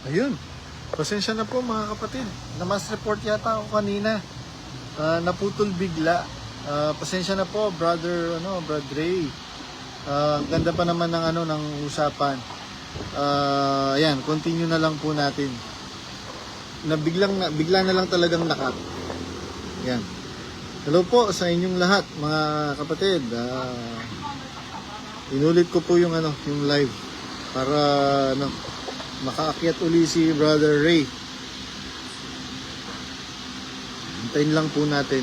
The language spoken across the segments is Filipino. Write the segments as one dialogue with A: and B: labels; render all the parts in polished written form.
A: Ayun. Pasensya na po mga kapatid. Na-mass report yata ako kanina. Naputol bigla. Pasensya na po, brother Ray. Ang ganda pa naman ng usapan. Ayan, continue na lang po natin. Bigla na lang talagang nakat. Yan. Hello po sa inyong lahat, mga kapatid. Inulit ko po yung live para makaakyat uli si Brother Ray. Hintayin lang po natin.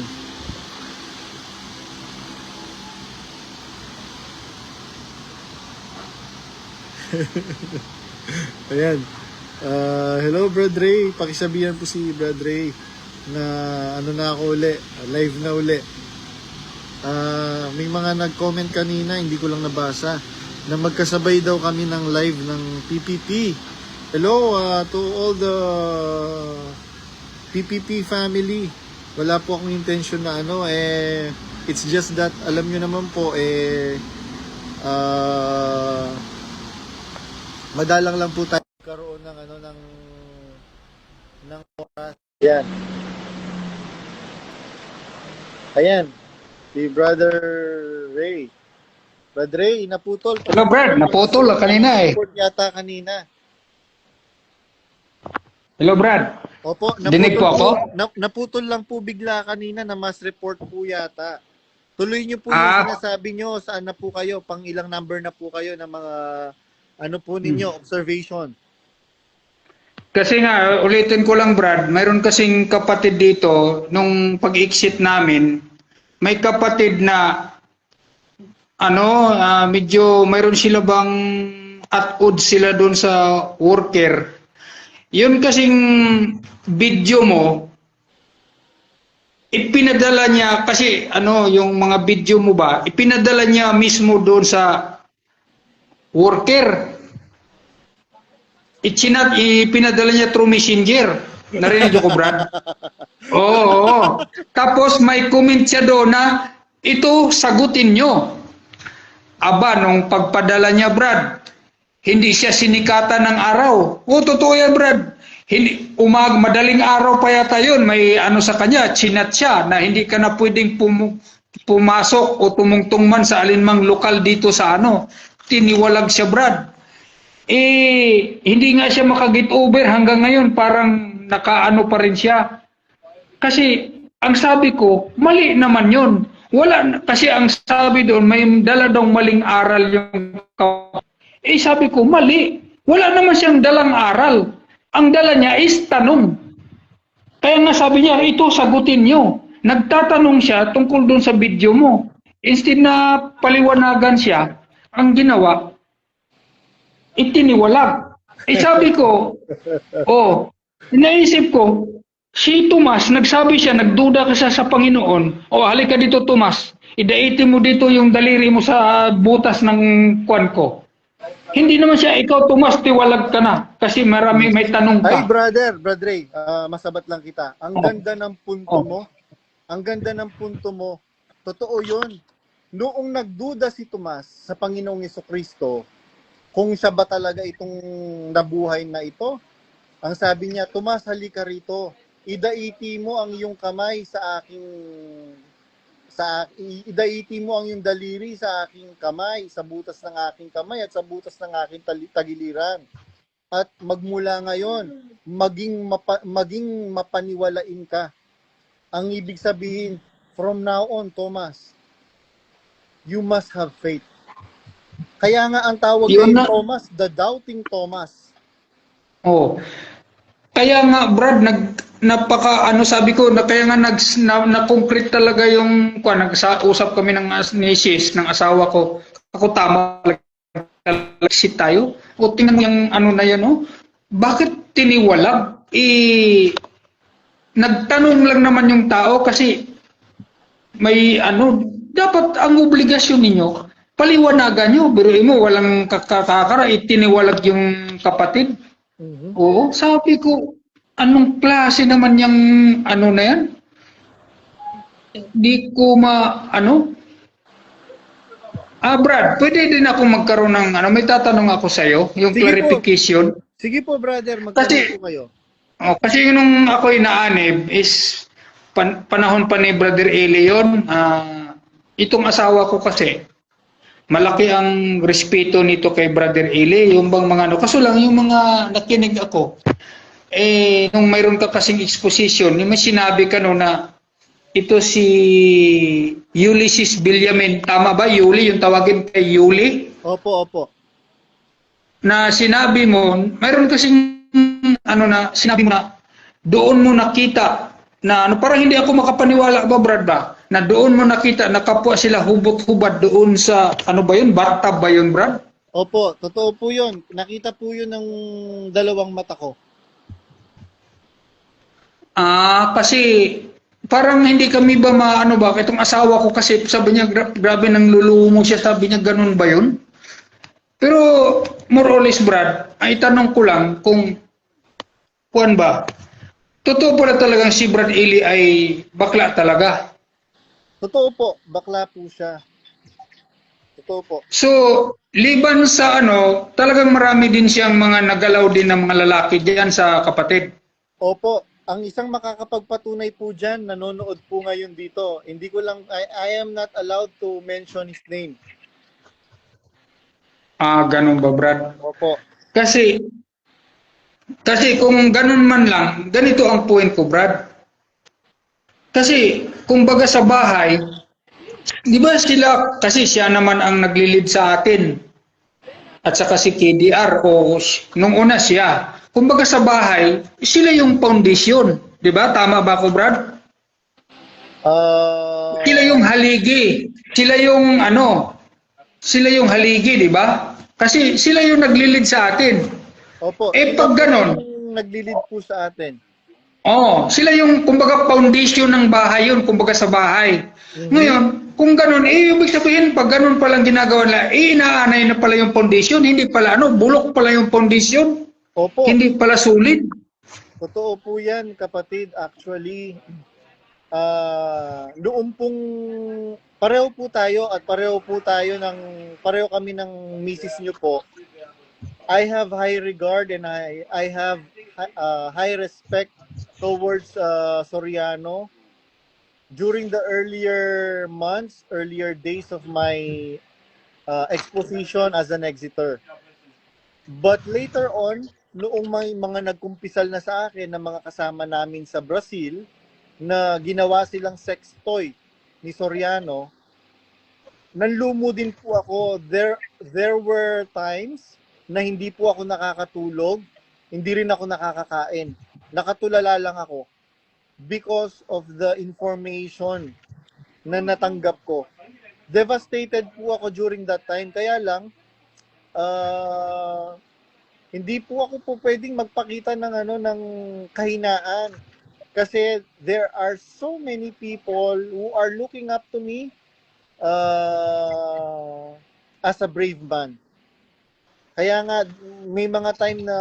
A: Ayan. Hello Brad Ray. Pakisabihan po si Brad Ray na na ako uli. Live na uli. May mga nag-comment kanina, hindi ko lang nabasa, na magkasabay daw kami ng live ng PPP. Hello to all the PPP family. Wala po akong intention na it's just that alam nyo naman po madalang lang po tayo karoon ng oras. Yan. Ayan. Si Brother Ray. Brother Ray, naputol.
B: Hello, Brad. Naputol kanina eh.
A: Naputol yata kanina.
B: Hello, Brad.
A: Opo,
B: Dinig po ako?
A: Naputol lang po bigla kanina na mass report po yata. Tuloy niyo po yung sinasabi niyo, saan na po kayo, pang ilang number na po kayo ng mga po ninyo, observation.
B: Kasi nga, ulitin ko lang, Brad, mayroon kasing kapatid dito, nung pag-exit namin, may kapatid na medyo mayroon sila bang at-odds sila doon sa worker. Yun kasing video mo, ipinadala niya, kasi yung mga video mo ba, ipinadala niya mismo doon sa worker. Ipinadala niya through messenger. Narinig ko, Brad? Oo. Tapos may comment siya doon na, ito, sagutin nyo. Aba, nung pagpadala niya, Brad, hindi siya sinikatan ng araw. Oo, totoo yan, Brad. Madaling araw pa yata yun. May sa kanya, chinat siya na hindi ka na pwedeng pumasok o tumungtong man sa alinmang lokal dito sa Tiniwalag siya, Brad. Hindi nga siya makaget over hanggang ngayon, parang nakaano pa rin siya. Kasi ang sabi ko, mali naman yun. Kasi ang sabi doon, may dala daw maling aral yung sabi ko, mali. Wala naman siyang dalang aral. Ang dala niya is tanong. Kaya nga sabi niya, ito sagutin niyo. Nagtatanong siya tungkol doon sa video mo. Instead na paliwanagan siya, ang ginawa, itiniwalag. Sabi ko, naisip ko, si Tomas, nagsabi siya, nagduda ka sa Panginoon. Halika dito, Tomas. Idaiti mo dito yung daliri mo sa butas ng kwan ko. Hindi naman siya, ikaw, Tomas, tiwalag ka na. Kasi may tanong ka.
A: Ay, Brother Ray, masabat lang kita. Ang ganda ng punto mo. Ang ganda ng punto mo. Totoo yun. Noong nagduda si Tomas sa Panginoong Jesucristo, kung siya ba talaga itong nabuhay na ito, ang sabi niya, Tomas, halika rito. Idaiti mo ang iyong kamay sa aking idaiti mo ang iyong daliri sa aking kamay, sa butas ng aking kamay at sa butas ng aking tagiliran. At magmula ngayon, maging mapaniwalain ka. Ang ibig sabihin, from now on, Thomas, you must have faith. Kaya nga ang tawag kay Thomas, the doubting Thomas.
B: Kaya nga, Brad, sabi ko, kaya nga na-concrete talaga yung nag-usap kami ng misis, ng asawa ko. Ako tama, exit tayo. Tingnan mo yung na yan, Bakit tiniwalag? Nagtanong lang naman yung tao kasi may dapat ang obligasyon ninyo, paliwanagan nyo. Biruin mo, walang kakakara, itiniwalag yung kapatid. Oo, sabi ko, anong klase naman yung na yan? Di ko Brad, pwede din ako magkaroon ng may tatanong ako sa'yo, yung
A: Sige
B: clarification.
A: Sige po, brother,
B: Kasi,
A: magtanong po kayo.
B: kasi nung ako'y naanib is panahon pa ni Brother Eli yun. Itong asawa ko kasi, malaki ang respeto nito kay Brother Eli. Yung bang mga ano, kaso lang yung mga nakinig ako, nung mayroon ka kasing exposition, yung may sinabi ka no na ito si Ulysses Villamin, tama ba? Yuli, yung tawagin kay Yuli?
A: Opo, opo.
B: Na sinabi mo, mayroon kasing ano na, sinabi mo na doon mo nakita na ano, parang hindi ako makapaniwala ba Brad ba? Na doon mo nakita nakapwa sila hubot-hubad doon sa ano ba yun? Bathtub ba yun Brad?
A: Opo, totoo po yun. Nakita po yun ng dalawang mata ko.
B: Kasi parang hindi kami ba maano ba, itong asawa ko kasi sabi niya grabe nang lulumo siya, sabi niya ganun ba yun? Pero more or less Brad, ay tanong ko lang kung kuan ba? Totoo pala talagang si Brad Eli ay bakla talaga.
A: Totoo po, bakla po siya. Totoo po.
B: So, liban sa ano, talagang marami din siyang mga nagalaw din ng mga lalaki diyan sa kapatid.
A: Opo, ang isang makakapagpatunay po dyan, nanonood po ngayon dito. Hindi ko lang, I am not allowed to mention his name.
B: Ganun ba Brad?
A: Opo.
B: Kasi kung ganun man lang, ganito ang point ko Brad. Kasi kung baga sa bahay, di ba sila, kasi siya naman ang naglilid sa atin. At saka si KDR o nung una siya. Kumbaga sa bahay, sila yung foundation. Di ba? Tama ba ako, Brad? Sila yung haligi. Sila yung ano, sila yung haligi, di ba? Kasi sila yung naglilid sa atin.
A: Opo.
B: Pag ganon,
A: Naglilid po sa atin.
B: sila yung kumbaga foundation ng bahay yun, kumbaga sa bahay. Ngayon, kung ganun, ibig sabihin, pag ganun palang ginagawa nila, inaanay na pala yung foundation, hindi pala ano, bulok pala yung foundation,
A: Opo.
B: hindi pala solid.
A: Totoo po yan, kapatid. Actually, noong pong pareho po tayo at pareho kami ng misis nyo po. I have high regard and I have high respect towards Soriano. During the earlier days of my exposition as an exeter. But later on, noong may mga nagkumpisal na sa akin ng mga kasama namin sa Brazil, na ginawa silang sex toy ni Soriano, nanlumo din po ako. There were times na hindi po ako nakakatulog, hindi rin ako nakakakain. Nakatulala lang ako because of the information na natanggap ko. Devastated po ako during that time. Kaya lang, hindi po ako po pwedeng magpakita ng kahinaan. Kasi there are so many people who are looking up to me as a brave man. Kaya nga, may mga time na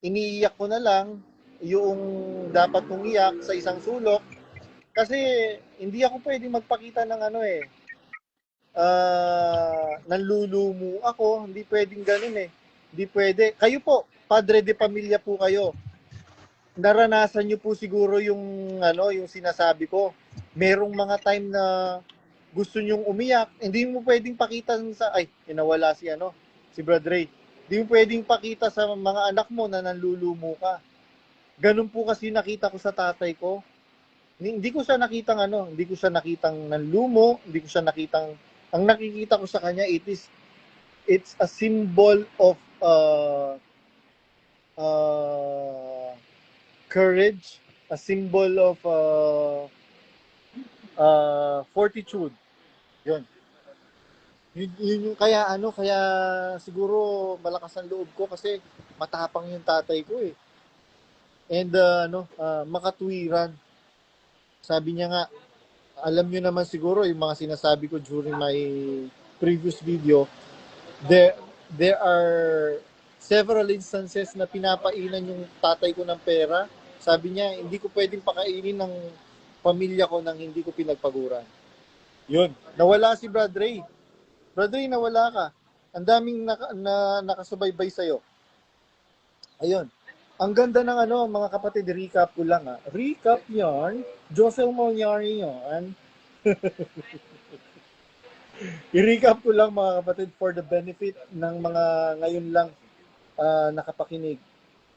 A: iniiyak ko na lang yung dapat kong iyak sa isang sulok. Kasi hindi ako pwedeng magpakita ng nanlulumo ako. Hindi pwedeng ganun eh. Hindi pwede. Kayo po, padre de pamilya po kayo. Naranasan niyo po siguro yung sinasabi ko. Merong mga time na gusto nyong umiyak, hindi mo pwedeng pakita nawala si Brad Ray. Hindi mo pwedeng pakita sa mga anak mo na nanlulumo ka. Ganun po kasi nakita ko sa tatay ko. Hindi ko siya nakitang nanlumo, hindi ko siya nakitang, ang nakikita ko sa kanya, it's a symbol of courage, a symbol of fortitude. Yun. Yun kaya siguro malakas ang loob ko kasi matapang yung tatay ko eh. And makatwiran. Sabi niya nga, alam niyo naman siguro yung mga sinasabi ko during my previous video, there are several instances na pinapainan yung tatay ko ng pera. Sabi niya, hindi ko pwedeng pakainin ng pamilya ko nang hindi ko pinagpaguran. Yun. Nawala si Brad Ray. Brad Ray, nawala ka. Ang daming nakasubaybay sa'yo. Ayun. Ang ganda ng ano, mga kapatid, recap ko lang ah. Recap yarn, Josel Monyari yarn. I-recap ko lang mga kapatid for the benefit ng mga ngayon lang nakapakinig.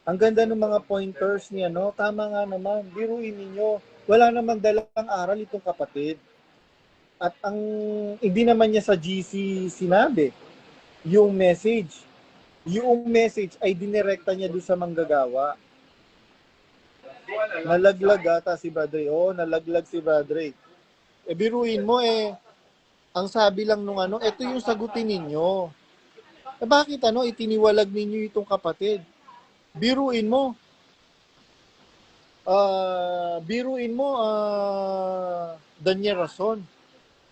A: Ang ganda ng mga pointers niya, no? Tama nga naman, biruin ninyo. Wala namang dalang aral itong kapatid. At ang hindi naman niya sa GC sinabi, yung message. Yung message ay dinirekta niya doon sa manggagawa. Nalaglag ata si Brother. Oo, nalaglag si Brother. Biruin mo ang sabi lang nung ano, ito yung sagutin ninyo. Bakit itiniwalag ninyo itong kapatid? Biruin mo. Daniel Rason.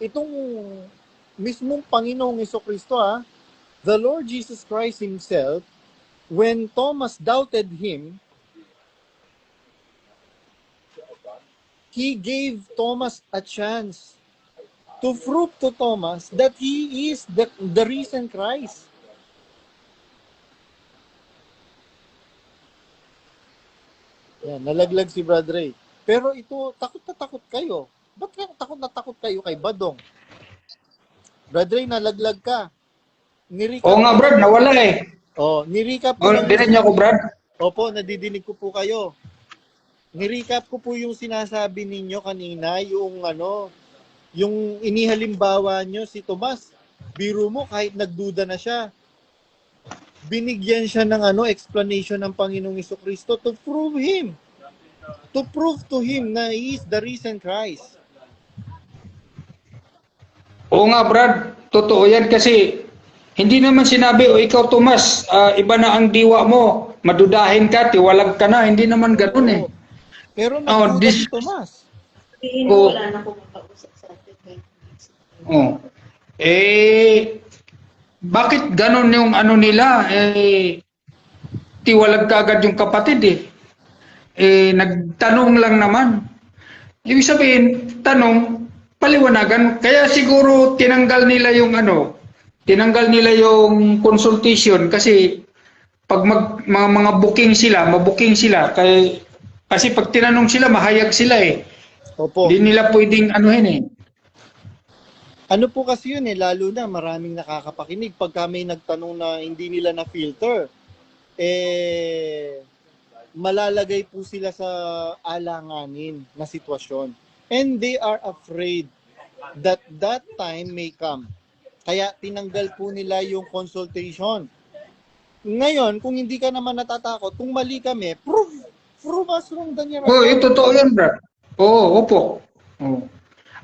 A: Itong mismong Panginoong Jesucristo the Lord Jesus Christ Himself, when Thomas doubted Him, He gave Thomas a chance to prove to Thomas that He is the risen Christ. Yan, nalaglag si Brother Ray. Pero ito, takot na takot kayo. Ba't takot na takot kayo kay Badong? Brother Ray, nalaglag ka.
B: Oo nga, Brad, nawala eh.
A: Ni-recap ko lang.
B: Dinig niyo ako, Brad?
A: Opo, nadidinig ko po kayo. Ni-recap ko po yung sinasabi ninyo kanina, yung yung inihalimbawa nyo si Tomas. Biro mo, kahit nagduda na siya, binigyan siya ng explanation ng Panginoong Jesucristo to prove Him. To prove to Him na He is the risen Christ.
B: Oo nga, Brad. Totoo yan kasi hindi naman sinabi, ikaw Tomas, iba na ang diwa mo, madudahin ka, tiwalag ka na. Hindi naman ganoon eh.
A: Pero nagduda si Tomas.
C: Wala na akong makausap sa atin.
B: Bakit ganoon yung nila? Tiwalag ka agad yung kapatid eh. Nagtanong lang naman. Ibig sabihin, tanong, paliwanagan. Kaya siguro tinanggal nila yung consultation kasi pag mga booking sila, mabuking sila kasi pag tinanong sila, mahayag sila eh.
A: Opo.
B: Hindi nila pwedeng eh.
A: Ano po kasi yun lalo na maraming nakakapakinig pagka may nagtanong na hindi nila na-filter. Malalagay po sila sa alanganin na sitwasyon. And they are afraid that time may come. Kaya tinanggal po nila yung consultation. Ngayon, kung hindi ka naman natatakot, kung mali kami, prove us wrong, Daniel.
B: Totoo yan, Brad. Opo.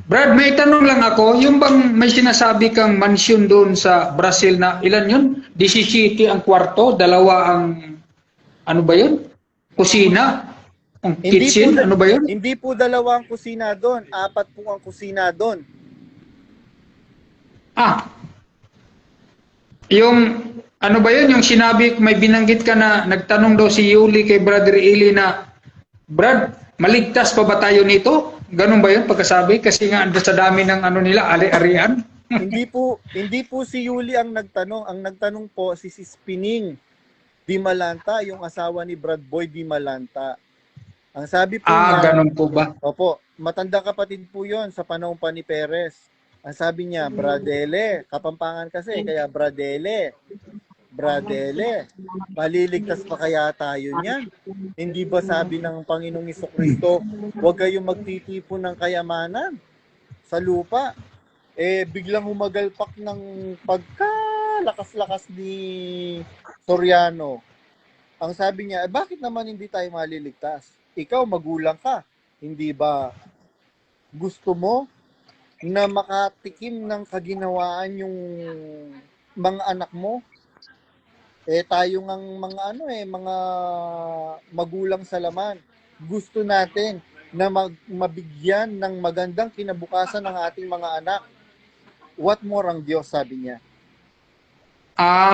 B: Brad, may tanong lang ako. Yung bang may sinasabi kang mansion doon sa Brazil na ilan yun? 17 ang kwarto, 2 ang ano ba yun? Kusina? Ang kitchen? Ano ba yun?
A: Hindi po 2 ang kusina doon. 4 po ang kusina doon.
B: Yung ano ba yun? Yung sinabi, may binanggit ka na nagtanong daw si Yuli kay Brother Eli na, Brad, maligtas pa ba tayo nito? Ganun ba yun pagkasabi? Kasi nga sa dami ng nila, ari-arian.
A: hindi po si Yuli ang nagtanong. Ang nagtanong po si Pining Di Malanta, yung asawa ni Brad Boy Di Malanta. Ang sabi po niya,
B: ganun po ba?
A: Opo, matandang kapatid po yon sa panahon pa ni Perez. Ang sabi niya, Bradele, Kapampangan kasi, kaya Bradele, maliligtas pa kaya tayo niyan? Hindi ba sabi ng Panginoong Jesucristo, huwag kayong magtitipon ng kayamanan sa lupa? Biglang humagalpak ng pagkalakas-lakas ni Soriano. Ang sabi niya, bakit naman hindi tayo maliligtas? Ikaw, magulang ka. Hindi ba gusto mo na makatikim ng kaginawaan yung mga anak mo? Tayo ngang mga magulang sa laman. Gusto natin na mabigyan ng magandang kinabukasan ng ating mga anak. What more ang Diyos, sabi niya.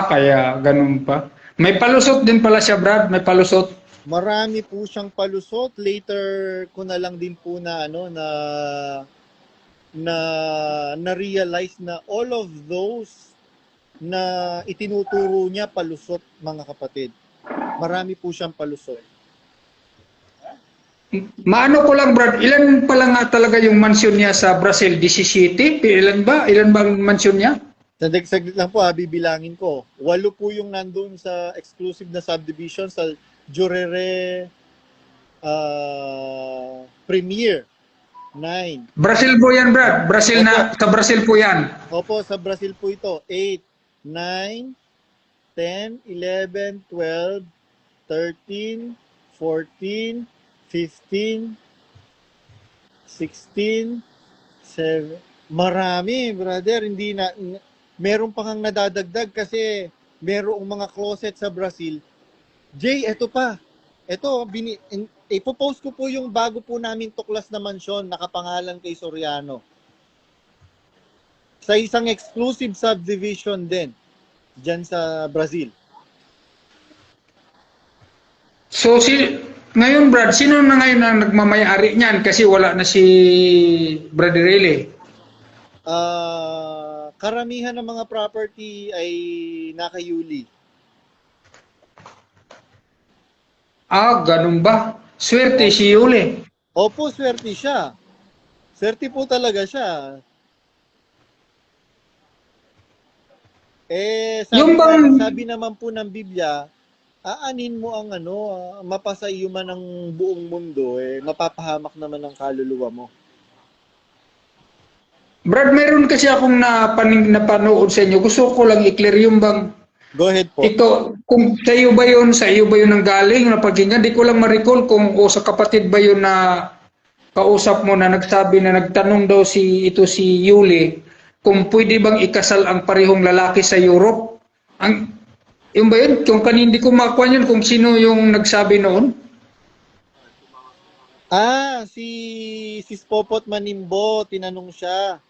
B: Kaya ganun pa. May palusot din pala siya, Brad. May palusot.
A: Marami po siyang palusot. Later ko na lang din po na realize na all of those na itinuturo niya palusot, mga kapatid. Marami po siyang palusot.
B: Maano ko lang, Brad, ilan pa lang nga talaga yung mansion niya sa Brazil? 17? Ilan ba? Ilan ba ang mansion niya?
A: Saglit lang po bibilangin ko. 8 po yung nandun sa exclusive na subdivision sa Jurere Premier. 9.
B: Brazil po yan, Brad. Brazil na, sa Brazil po yan.
A: Opo, sa Brazil po ito. 8, 9, 10, 11, 12, 13, 14, 15, 16, 7. Marami, brother. Hindi na, meron pa kang nadadagdag kasi merong mga closet sa Brazil. Jay, eto pa. Eto, ipopost ko po yung bago po namin tuklas na mansyon, nakapangalan kay Soriano. Sa isang exclusive subdivision din, dyan sa Brazil.
B: So, ngayon, Brad, sino na ngayon ang nagmamayari niyan? Kasi wala na si Brother Riley.
A: Karamihan ng mga property ay nakayuli.
B: Ganun ba? Swerte si Yuli.
A: Opo, swerte siya. Swerte po talaga siya. Sabi naman po ng Biblia, aanin mo ang mapasa iyo man ang buong mundo, mapapahamak naman ang kaluluwa mo.
B: Brad, meron kasi akong napanood sa inyo. Gusto ko lang i-clear yung bang
A: Go ahead po.
B: ito, kung sa iyo ba yun ang galing na paghinga? Di ko lang ma-recall kung sa kapatid ba yun na kausap mo na nagsabi na nagtanong daw si Yuli kung pwede bang ikasal ang parehong lalaki sa Europe. Yung ba yun? Kung hindi ko makuha yun kung sino yung nagsabi noon.
A: Si Popot Manimbo, tinanong siya.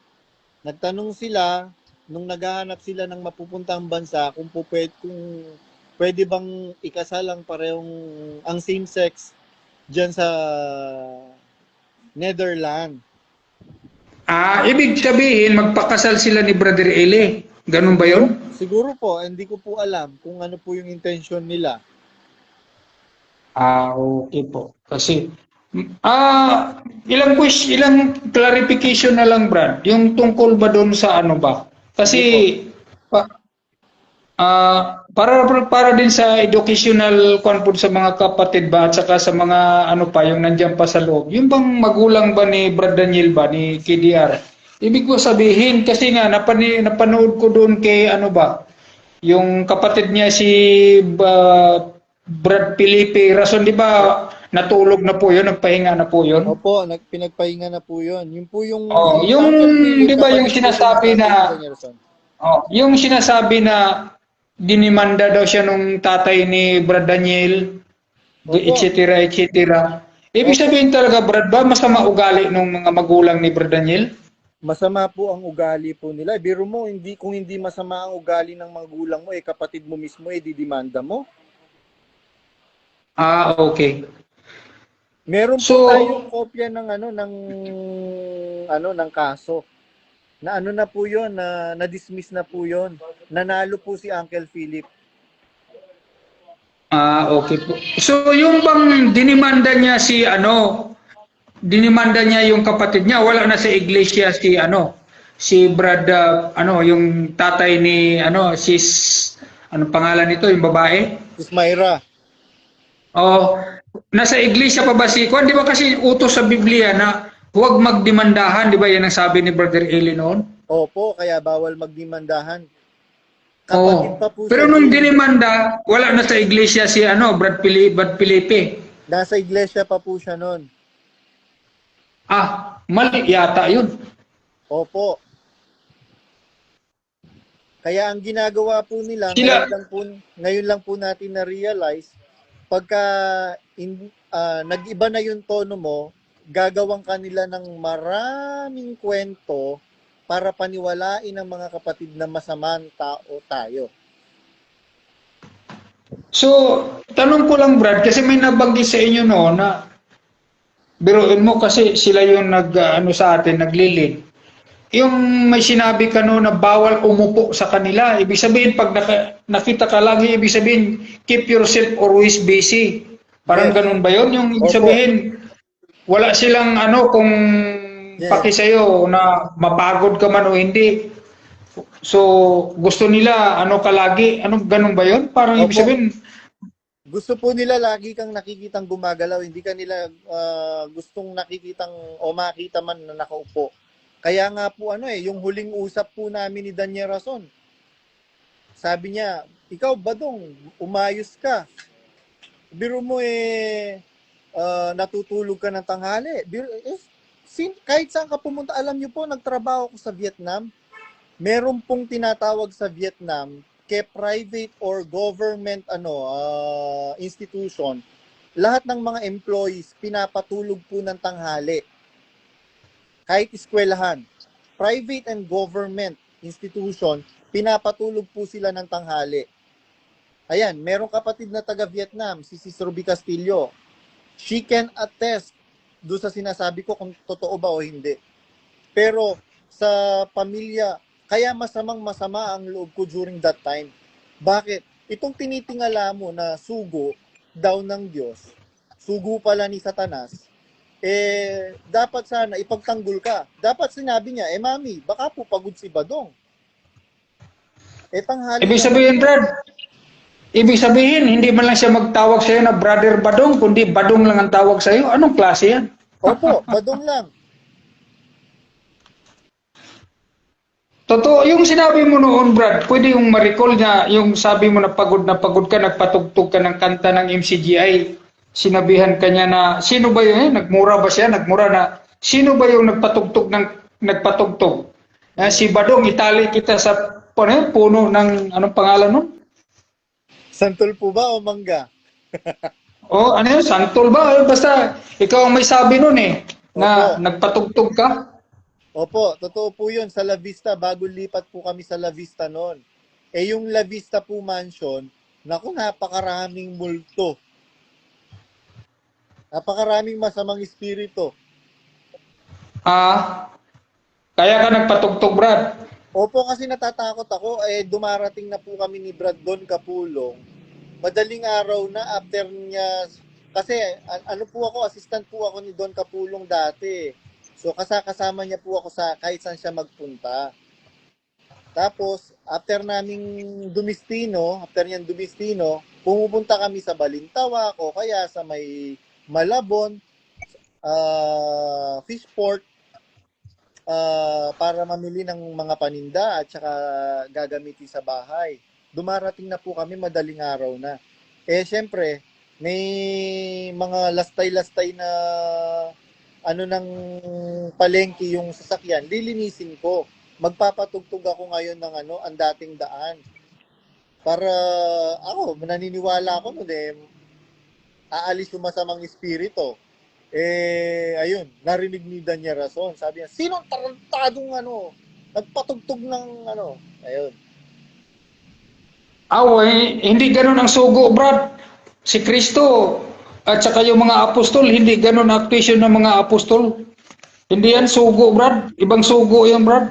A: Nagtanong sila nung naghahanap sila ng mapupuntang bansa kung pwede bang ikasal ang same sex diyan sa Netherlands.
B: Ibig sabihin magpakasal sila ni Brother Eli. Ganun ba yun?
A: Siguro po, hindi ko po alam kung ano po yung intention nila.
B: Okay po. Kasi ilang clarification na lang, Brad. Yung tungkol ba doon sa ano ba? Kasi para din sa educational content sa mga kapatid ba at saka sa mga yung nandiyan pa sa loob. Yung bang magulang ba ni Brad Daniel ba ni KDR? Ibig ko sabihin kasi nga napanood ko doon kay yung kapatid niya si Brad Felipe Rason, di ba? Natulog na po yun, nagpahinga na po yun.
A: Opo, pinagpahinga na po yun. Yun po yung...
B: yung, di ba yung sinasabi na... yung sinasabi na dinimanda daw siya nung tatay ni Brad Daniel, etc., etc. Ibig sabihin talaga, Brad, ba masama ugali ng mga magulang ni Brad Daniel?
A: Masama po ang ugali po nila. Biro mo, kung hindi masama ang ugali ng magulang mo, kapatid mo mismo, didimanda mo.
B: Okay.
A: Meron po tayong kopya ng kaso. Na po 'yon, na-dismiss na po 'yon. Nanalo po si Uncle Philip.
B: Okay po. So yung bang dinimanda niya dinimanda niya yung kapatid niya, wala na sa iglesia si Brad yung tatay ni pangalan nito, yung babae?
A: Si Myra.
B: Nasa iglesia pa ba si Kwan? Di ba kasi utos sa Biblia na huwag magdemandahan, di ba yan ang sabi ni Brother Eli noon?
A: Opo, kaya bawal magdemandahan. Kapatid pa po
B: pero nung dinimanda, wala na sa iglesia si Brad Felipe.
A: Nasa iglesia pa po siya noon.
B: Mali yata yun.
A: Opo. Kaya ang ginagawa po nila, ngayon lang po natin na-realize, pagka nag-iba na yung tono mo, gagawang kanila ng maraming kwento para paniwalain ang mga kapatid na masamang tao tayo.
B: So, tanong ko lang, Brad, kasi may nabanggit sa inyo na biruin mo kasi sila yung sa atin, naglilid. yung may sinabi ka no na bawal umupo sa kanila. Ibig sabihin, pag nakita ka lagi, ibig sabihin, keep yourself always busy. Parang
A: Yes.
B: ganun ba yun? Yung ibig
A: Opo.
B: sabihin, wala silang ano kung
A: Yes.
B: paki sa'yo na mapagod ka man o hindi. So, gusto nila ano ka lagi? Ano, ganun ba yun? Parang ibig
A: Opo.
B: sabihin,
A: Gusto po nila lagi kang nakikitang gumagalaw, hindi ka nila gustong nakikitang o makita man na nakaupo. Kaya nga po yung huling usap po namin ni Daniel Rason. Sabi niya, ikaw Badong, umayos ka. Biro mo natutulog ka ng tanghali. Kahit saan ka pumunta, alam niyo po, nagtrabaho ko sa Vietnam. Meron pong tinatawag sa Vietnam private or government institution, lahat ng mga employees pinapatulog po ng tanghali. Kahit eskwelahan, private and government institution, pinapatulog po sila ng tanghali. Ayan, merong kapatid na taga-Vietnam, si Sis Ruby Castillo. She can attest do sa sinasabi ko kung totoo ba o hindi. Pero sa pamilya, kaya masama ang loob ko during that time. Bakit? Itong tinitingala mo na sugo daw ng Diyos, sugo pala ni Satanas, dapat sana ipagtanggol ka. Dapat sinabi niya, mami, baka po pagod si Badong. Tanghali
B: ibig
A: na-
B: sabihin, Brad, ibig sabihin, hindi man lang siya magtawag sa'yo na Brother Badong, kundi Badong lang ang tawag sa'yo. Anong klase yan?
A: Opo, Badong lang.
B: Totoo, yung sinabi mo noon, Brad, pwede yung ma-recall niya, yung sabi mo na pagod ka, nagpatugtog ka ng kanta ng MCGI. Sinabihan ka niya na, sino ba yun? Nagmura ba siya? Nagmura na, sino ba yung nagpatugtog? Si Badong, itali kita sa puno ng, anong pangalan nun?
A: Santol po ba o mangga?
B: O, ano yun? Santol ba? Basta, ikaw ang may sabi nun na
A: Opo.
B: nagpatugtog ka.
A: Opo, totoo po yun. Sa La Vista, bago lipat po kami sa La Vista noon. Yung La Vista po mansion, naku, napakaraming multo. Napakaraming masamang espiritu.
B: Kaya ka nagpatugtog, Brad.
A: Opo, kasi natatakot ako. Dumarating na po kami ni Brad Don Kapulong. Madaling araw na after niya, kasi ano po ako, assistant po ako ni Don Kapulong dati. So kasama niya po ako sa kahit saan siya magpunta. Tapos, after naming dumistino, pumupunta kami sa Balintawak o kaya sa may Malabon, Fishport, para mamili ng mga paninda at saka gagamitin sa bahay. Dumarating na po kami madaling araw na. Syempre, may mga lastay-lastay na ng palengke yung sasakyan, lilinisin ko. Magpapatugtog ako ngayon ng ang dating daan. Para ako, naniniwala ako aalis yung masamang espiritu. Ayun, narinig ni Daniel Rason. Sabi niya, sinong tarantadong nagpatugtog ng ayun.
B: Hindi ganun ang sugo, Brad. Si Kristo at saka yung mga apostol, hindi ganun ang actuation ng mga apostol. Hindi yan sugo, Brad. Ibang sugo yan, Brad.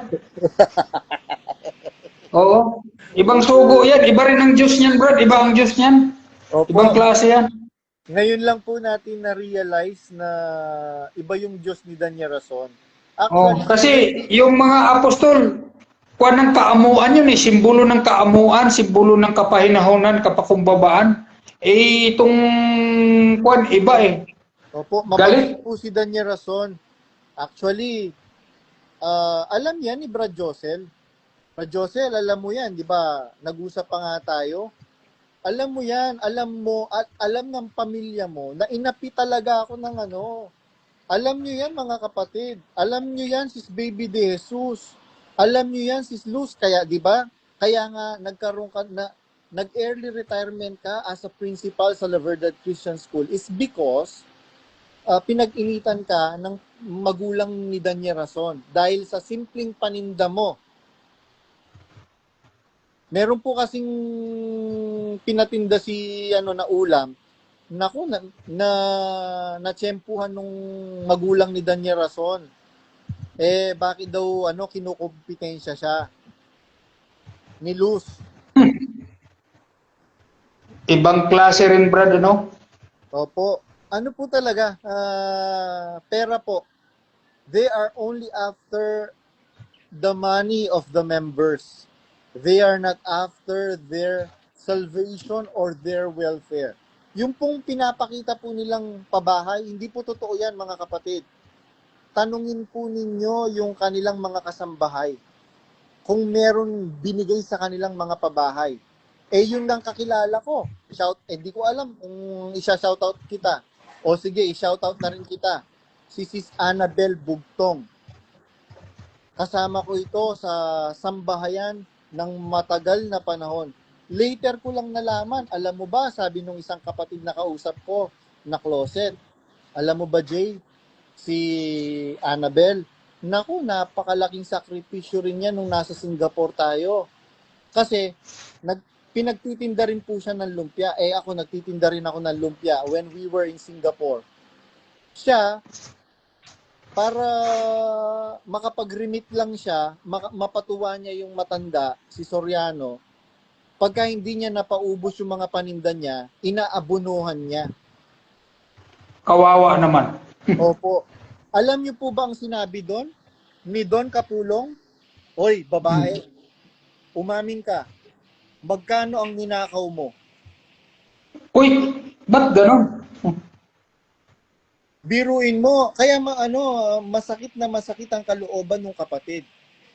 B: Oo. Ibang sugo yan. Iba rin ang Diyos niyan, Brad. Iba ang Diyos niyan.
A: Opo.
B: Ibang klase yan.
A: Ngayon lang po natin na-realize na iba yung Diyos ni Daniel Rason.
B: Kasi yung mga apostol, kuwan ng kaamuan yun simbolo ng kaamuan, simbolo ng kapahinahonan, kapakumbabaan. Itong kuwan, iba
A: Opo,
B: Galit.
A: mabait po si Daniel Rason. Actually, alam yan ni Brad Josel. Brad Josel, alam mo yan, di ba? Nag-usap pa nga tayo. Alam mo yan, alam mo, at alam ng pamilya mo na inapi talaga ako ng Alam nyo yan mga kapatid. Alam nyo yan sis Baby de Jesus. Alam nyo yan sis Luz. Kaya, di ba? Kaya nga, nagkaroon ka na, nag-early retirement ka as a principal sa La Verdad Christian School is because pinag-initan ka ng magulang ni Daniel Rason dahil sa simpleng paninda mo. Meron po kasing pinatinda si na ulam. Naku, na tsempuhan nung magulang ni Daniel Rason. bakit daw kinukumpetensya siya ni Luz?
B: Ibang klase rin, Brad, ano?
A: Opo. Ano po talaga? Pera po. They are only after the money of the members. They are not after their salvation or their welfare. Yung pong pinapakita po nilang pabahay, hindi po totoo yan, mga kapatid. Tanungin po ninyo yung kanilang mga kasambahay kung meron binigay sa kanilang mga pabahay. Yun lang kakilala ko. Hindi ko alam kung isa-shoutout kita. O sige, i-shoutout na rin kita. Si Sis Annabel Bugtong. Kasama ko ito sa sambahayan ng matagal na panahon. Later ko lang nalaman, alam mo ba, sabi nung isang kapatid na kausap ko na closet, alam mo ba, Jay, si Annabel, naku, napakalaking sakripisyo rin yan nung nasa Singapore tayo. Kasi, pinagtitinda rin po siya ng lumpia. Ako, nagtitinda rin ako ng lumpia when we were in Singapore. Siya, para makapag-remit lang siya, mapatuwa niya yung matanda, si Soriano, pagka hindi niya napaubos yung mga paninda niya, inaabunuhan niya.
B: Kawawa naman.
A: Opo. Alam niyo po ba ang sinabi doon? Ni Don Kapulong? Oy, babae, umamin ka. Magkano ang ninakaw mo?
B: Uy, ba't ganon?
A: Biruin mo, kaya masakit na masakit ang kalooban ng kapatid.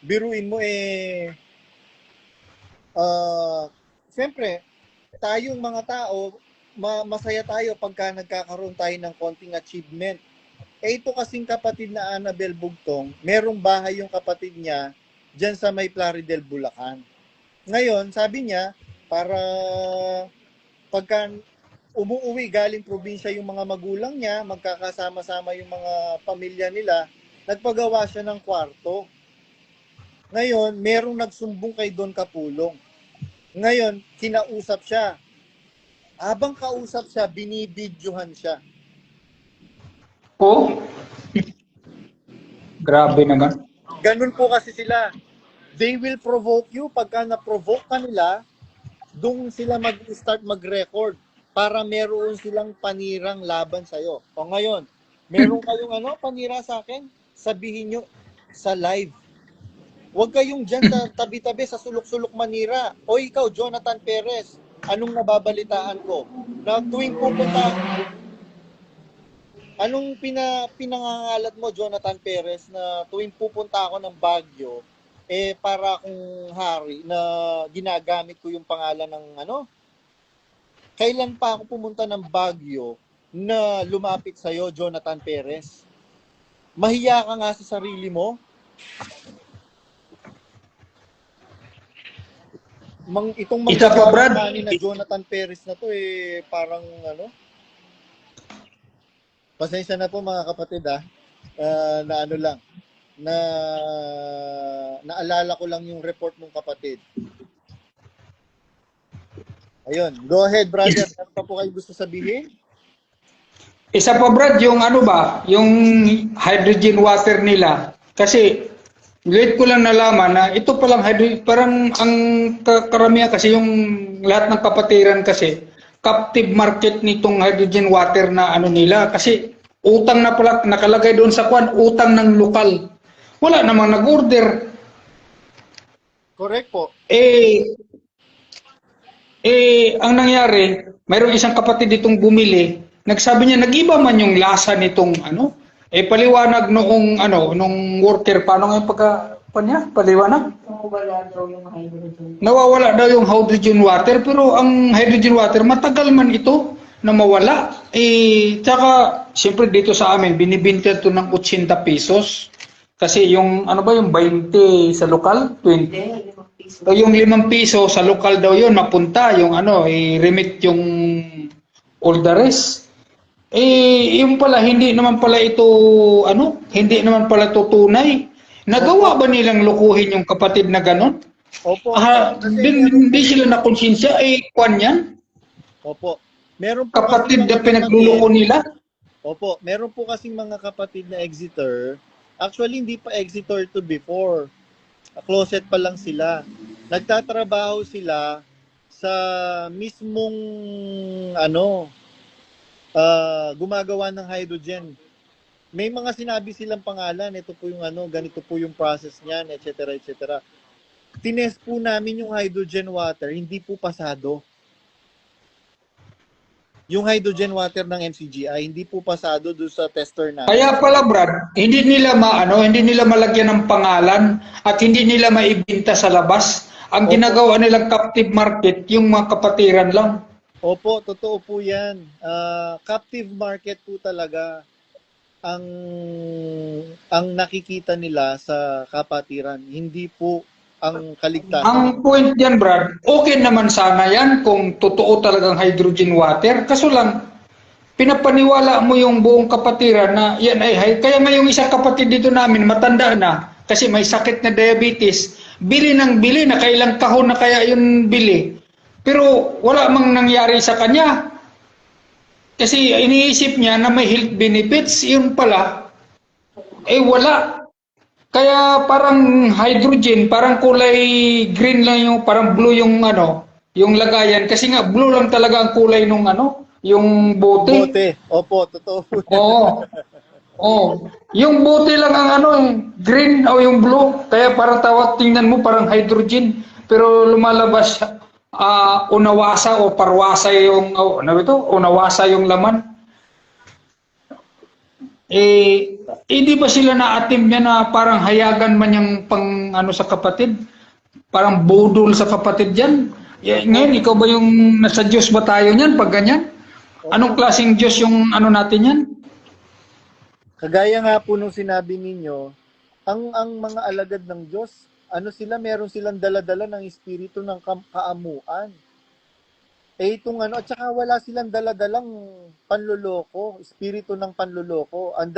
A: Biruin mo siyempre, tayong mga tao, masaya tayo pagka nagkakaroon tayo ng konting achievement. Ito kasing kapatid na Annabel Bugtong, merong bahay yung kapatid niya dyan sa may Plaridel, Bulacan. Ngayon, sabi niya, para pagka umuwi galing probinsya yung mga magulang niya, magkakasama-sama yung mga pamilya nila, nagpagawa siya ng kwarto. Ngayon, merong nagsumbong kay Don Kapulong. Ngayon, kinausap siya. Habang kausap siya, binibidyohan siya.
B: Oh? Grabe naman.
A: Ganun po kasi sila. They will provoke you. Pagka na-provoke ka nila, doon sila mag-start mag-record para meron silang panirang laban sa'yo. O ngayon, meron kayong panira sa akin, sabihin nyo sa live. Huwag kayong dyan tabi-tabi sa sulok-sulok manira. O ikaw, Jonathan Perez, anong nababalitaan ko? Na tuwing pupunta, anong pinangangalat mo, Jonathan Perez, na tuwing pupunta ako ng Baguio, para akong hari na ginagamit ko yung pangalan ng Kailan pa ako pumunta ng Baguio na lumapit sa'yo, Jonathan Perez? Mahiya ka nga sa sarili mo. Itong
B: Isa pa, Brad.
A: na Jonathan Perez na to parang pasensya na po mga kapatid na lang na naalala ko lang yung report ng kapatid. Ayun, go ahead brother, ano pa po kayo gusto sabihin?
B: Isa pa, Brad, yung yung hydrogen water nila. Kasi late ko lang nalaman na ito palang parang ang karamihan kasi yung lahat ng kapatiran kasi captive market nitong hydrogen water na nila kasi utang na pala nakalagay doon sa utang ng lokal. Wala namang nag-order.
A: Correct po.
B: Ang nangyari, mayroong isang kapatid ditong bumili, nagsabi niya nag-iba man yung lasa nitong paliwanag nung worker, paano nga yung paliwanag?
C: Nawawala daw yung hydrogen.
B: Nawawala daw yung hydrogen water, pero ang hydrogen water, matagal man ito na mawala. Tsaka, siyempre dito sa amin, binibinta ito ng 80 pesos. Kasi yung, yung 20 sa lokal, 20. So, yung 5 piso sa lokal daw yun, mapunta, yung i-remit yung all the rest. Yung pala, hindi naman pala ito, hindi naman pala ito tunay. Nagawa ba nilang lukuhin yung kapatid na ganon?
A: Opo.
B: Hindi sila nakonsensya, kwan yan?
A: Opo. Meron po
B: kapatid na pinagluloko nila?
A: Opo. Meron po kasing mga kapatid na Exeter Actually, hindi pa Exitor to before. Closet pa lang sila. Nagtatrabaho sila sa mismong ano, gumagawa ng hydrogen. May mga sinabi silang pangalan, ito po yung ano, ganito po yung process niyan, etc. etc. Tinest po namin yung hydrogen water, hindi po pasado. Yung hydrogen water ng MCGI, hindi po pasado doon sa tester namin.
B: Kaya pala Brad, hindi nila malagyan ng pangalan at hindi nila maibenta sa labas. Ang
A: Opo.
B: ginagawa nilang captive market, yung mga kapatiran lang.
A: Opo, totoo po yan. Captive market po talaga ang nakikita nila sa kapatiran, hindi po ang kaligtasan.
B: Ang point diyan, Brad, okay naman sana yan kung totoo talagang hydrogen water. Kaso lang, pinapaniwala mo yung buong kapatiran na yan ay kaya nga yung isang kapatid dito namin matanda na kasi may sakit na diabetes, bili ng bili na kailang kahon na kaya yun bili. Pero wala mang nangyari sa kanya. Kasi iniisip niya na may health benefits, yun pala, wala. Kaya parang hydrogen, parang kulay green lang yung, parang blue yung ano, yung lagayan. Kasi nga blue lang talaga ang kulay nung ano, yung bote.
A: Bote. Opo, totoo po.
B: Oo. Oh, yung bote lang ang ano, green o yung blue. Kaya parang tingnan mo parang hydrogen. Pero lumalabas unawasa o parwasa yung ano ito? Unawasa yung laman. Hindi ba sila na-attempt niya na parang hayagan man yung pang ano sa kapatid? Parang budol sa kapatid diyan. Ngayon, ikaw ba yung nasa Diyos ba tayo niyan pag ganyan? Anong klaseng Diyos yung ano natin yan?
A: Kagaya nga po nung sinabi ninyo, ang mga alagad ng Diyos, ano sila, meron silang daladala ng espiritu ng kaamuan. Itong ano, at saka wala silang daladalang panluloko, espiritu ng panluloko. Ang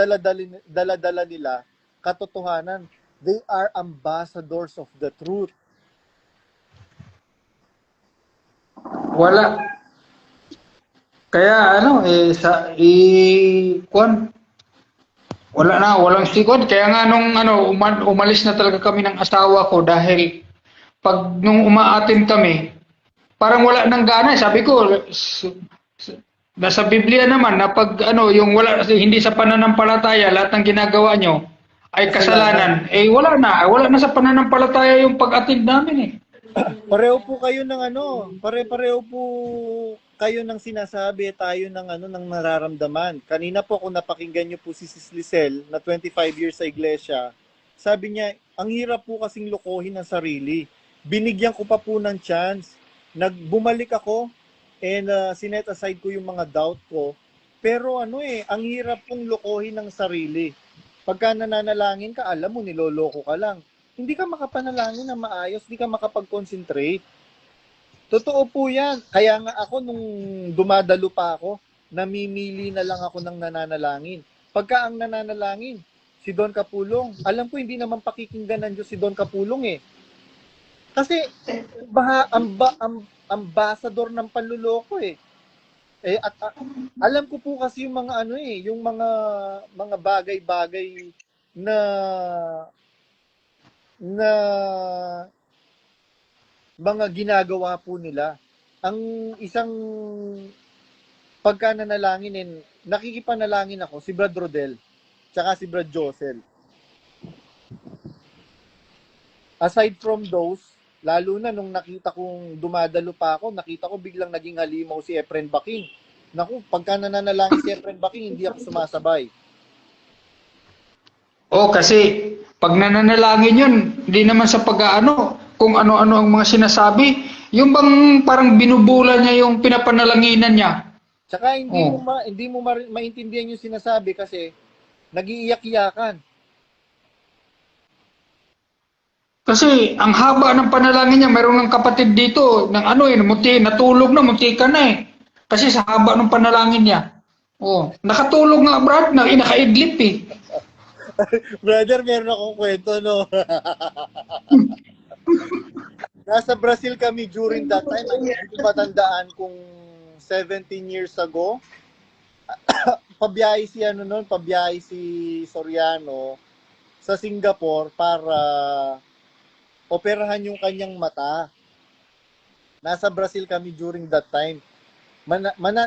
A: daladala nila, katotohanan. They are ambassadors of the truth.
B: Wala. Kaya ano, walang sikod. Kaya nga nung ano, umalis na talaga kami ng asawa ko dahil nung umaatin kami, parang wala nang gana. Sabi ko, nasa Biblia naman na pag ano, yung hindi sa pananampalataya, lahat ng ginagawa nyo ay kasalanan. Wala na sa pananampalataya yung pag-atid namin eh.
A: Pareho po kayo ng ano, pareho po kayo ng sinasabi, tayo ng ano, ng nararamdaman. Kanina po kung napakinggan niyo po si Sis Lisel na 25 years sa iglesia, sabi niya, ang hirap po kasing lokohin ang sarili. Binigyan ko pa po ng chance. Bumalik ako and sinet aside ko yung mga doubt ko. Pero ano ang hirap pong lokohin ng sarili. Pagka nananalangin ka, alam mo, niloloko ka lang. Hindi ka makapanalangin na maayos, hindi ka makapag-concentrate. Totoo po yan. Kaya nga ako, nung dumadalo pa ako, namimili na lang ako ng nananalangin. Pagka ang nananalangin, si Don Kapulong, alam ko hindi naman pakikinggan ng Diyos si Don Kapulong eh. Kasi, ambassador ng panluloko eh. At alam ko po kasi yung mga ano yung mga bagay-bagay na mga ginagawa po nila. Ang isang pagka nanalangin, nakikipanalangin ako, si Brad Rodel, tsaka si Brad Josel. Aside from those, lalo na nung nakita kong dumadalo pa ako, nakita ko biglang naging halimaw si Efren Baking. Naku, pagka nananalangin si Efren Baking, hindi ako sumasabay.
B: Kasi pag nananalangin yun, hindi naman sa pag-aano, kung ano-ano ang mga sinasabi, yung bang parang binubula niya yung pinapanalanginan niya.
A: Tsaka hindi mo maintindihan yung sinasabi kasi nag-iiyak-iyakan.
B: Kasi ang haba ng panalangin niya, mayroon ng kapatid dito, natulog na, munti ka na eh. Kasi sa haba ng panalangin niya. Nakatulog nga Brad, nakaidlip eh.
A: Brother, meron akong kwento, no? Nasa Brazil kami during that time. Hindi ko matandaan kung 17 years ago. Pabiyahe si Soriano. sa Singapore para operahan yung kanyang mata. Nasa Brazil kami during that time.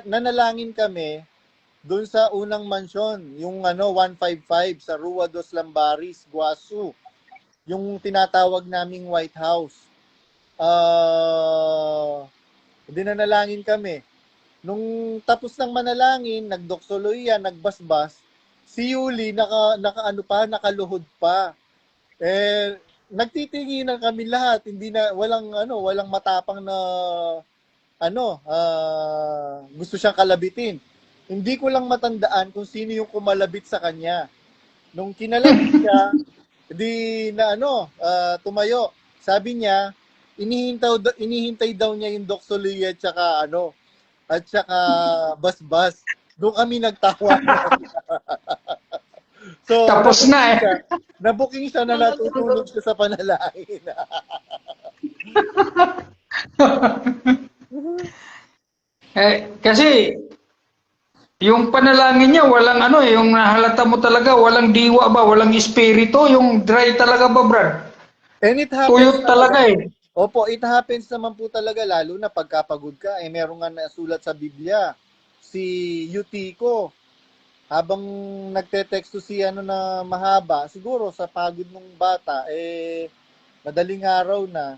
A: Nanalangin kami doon sa unang mansyon, yung 155 sa Rua dos Lambaris, Guasu. Yung tinatawag naming White House. Dinanalangin kami. Nung tapos ng manalangin, nagdoksoloy yan, nagbasbas, si Yuli nakaluhod pa. Nagtitinginan kami lahat, hindi na walang matapang na gusto siyang kalabitin. Hindi ko lang matandaan kung sino yung kumalabit sa kanya. Nung kinalabit siya, tumayo. Sabi niya, inihintay daw niya yung doksoloy at saka basbas. Doon kami nagtawa. So,
B: Tapos na eh.
A: Nabuking siya na natutulog siya sa panalangin.
B: Kasi yung panalangin niya walang yung nahalata mo talaga walang diwa ba, walang espiritu, yung dry talaga ba, Brad?
A: And it happens
B: Tuyot talaga eh.
A: Opo, it happens naman po talaga lalo na pagkapagod ka. Meron nga nasulat sa Biblia, si Eutico, habang nagte-texto si na mahaba, siguro sa pagod ng bata, madaling araw na,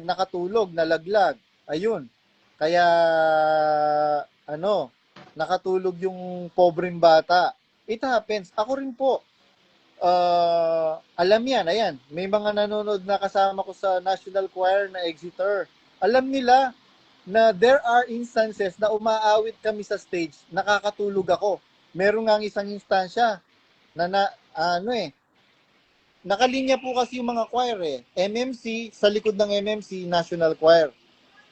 A: nakatulog, nalaglag. Ayun. Kaya, nakatulog yung pobreng bata. It happens. Ako rin po. Alam yan, ayan. May mga nanonood na kasama ko sa National Choir na Exeter. Alam nila na there are instances na umaawit kami sa stage, nakakatulog ako. Meron nga isang instansya na nakalinya po kasi yung mga choir MMC, sa likod ng MMC, National Choir.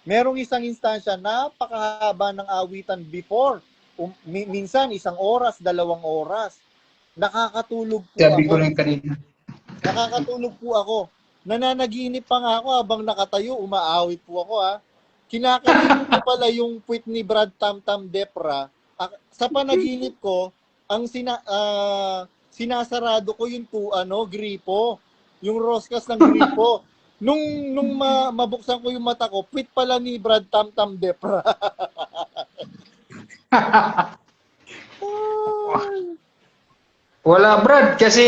A: Merong isang instansya, napakahaba ng awitan before. Minsan, 1 oras, 2 oras. Nakakatulog po
B: Sabi ko
A: ako.
B: rin kanina.
A: Nakakatulog po ako. Nananaginip pa nga ako habang nakatayo, umaawit po ako Kinakalimut ko pala yung puwit ni Brad Tamtam Depra. Sa panaginip ko, ang sinasarado ko yung gripo, yung roskas ng gripo. Nung mabuksan ko yung mata ko, puwit pala ni Brad Tamtam Depra.
B: Wala, Brad, kasi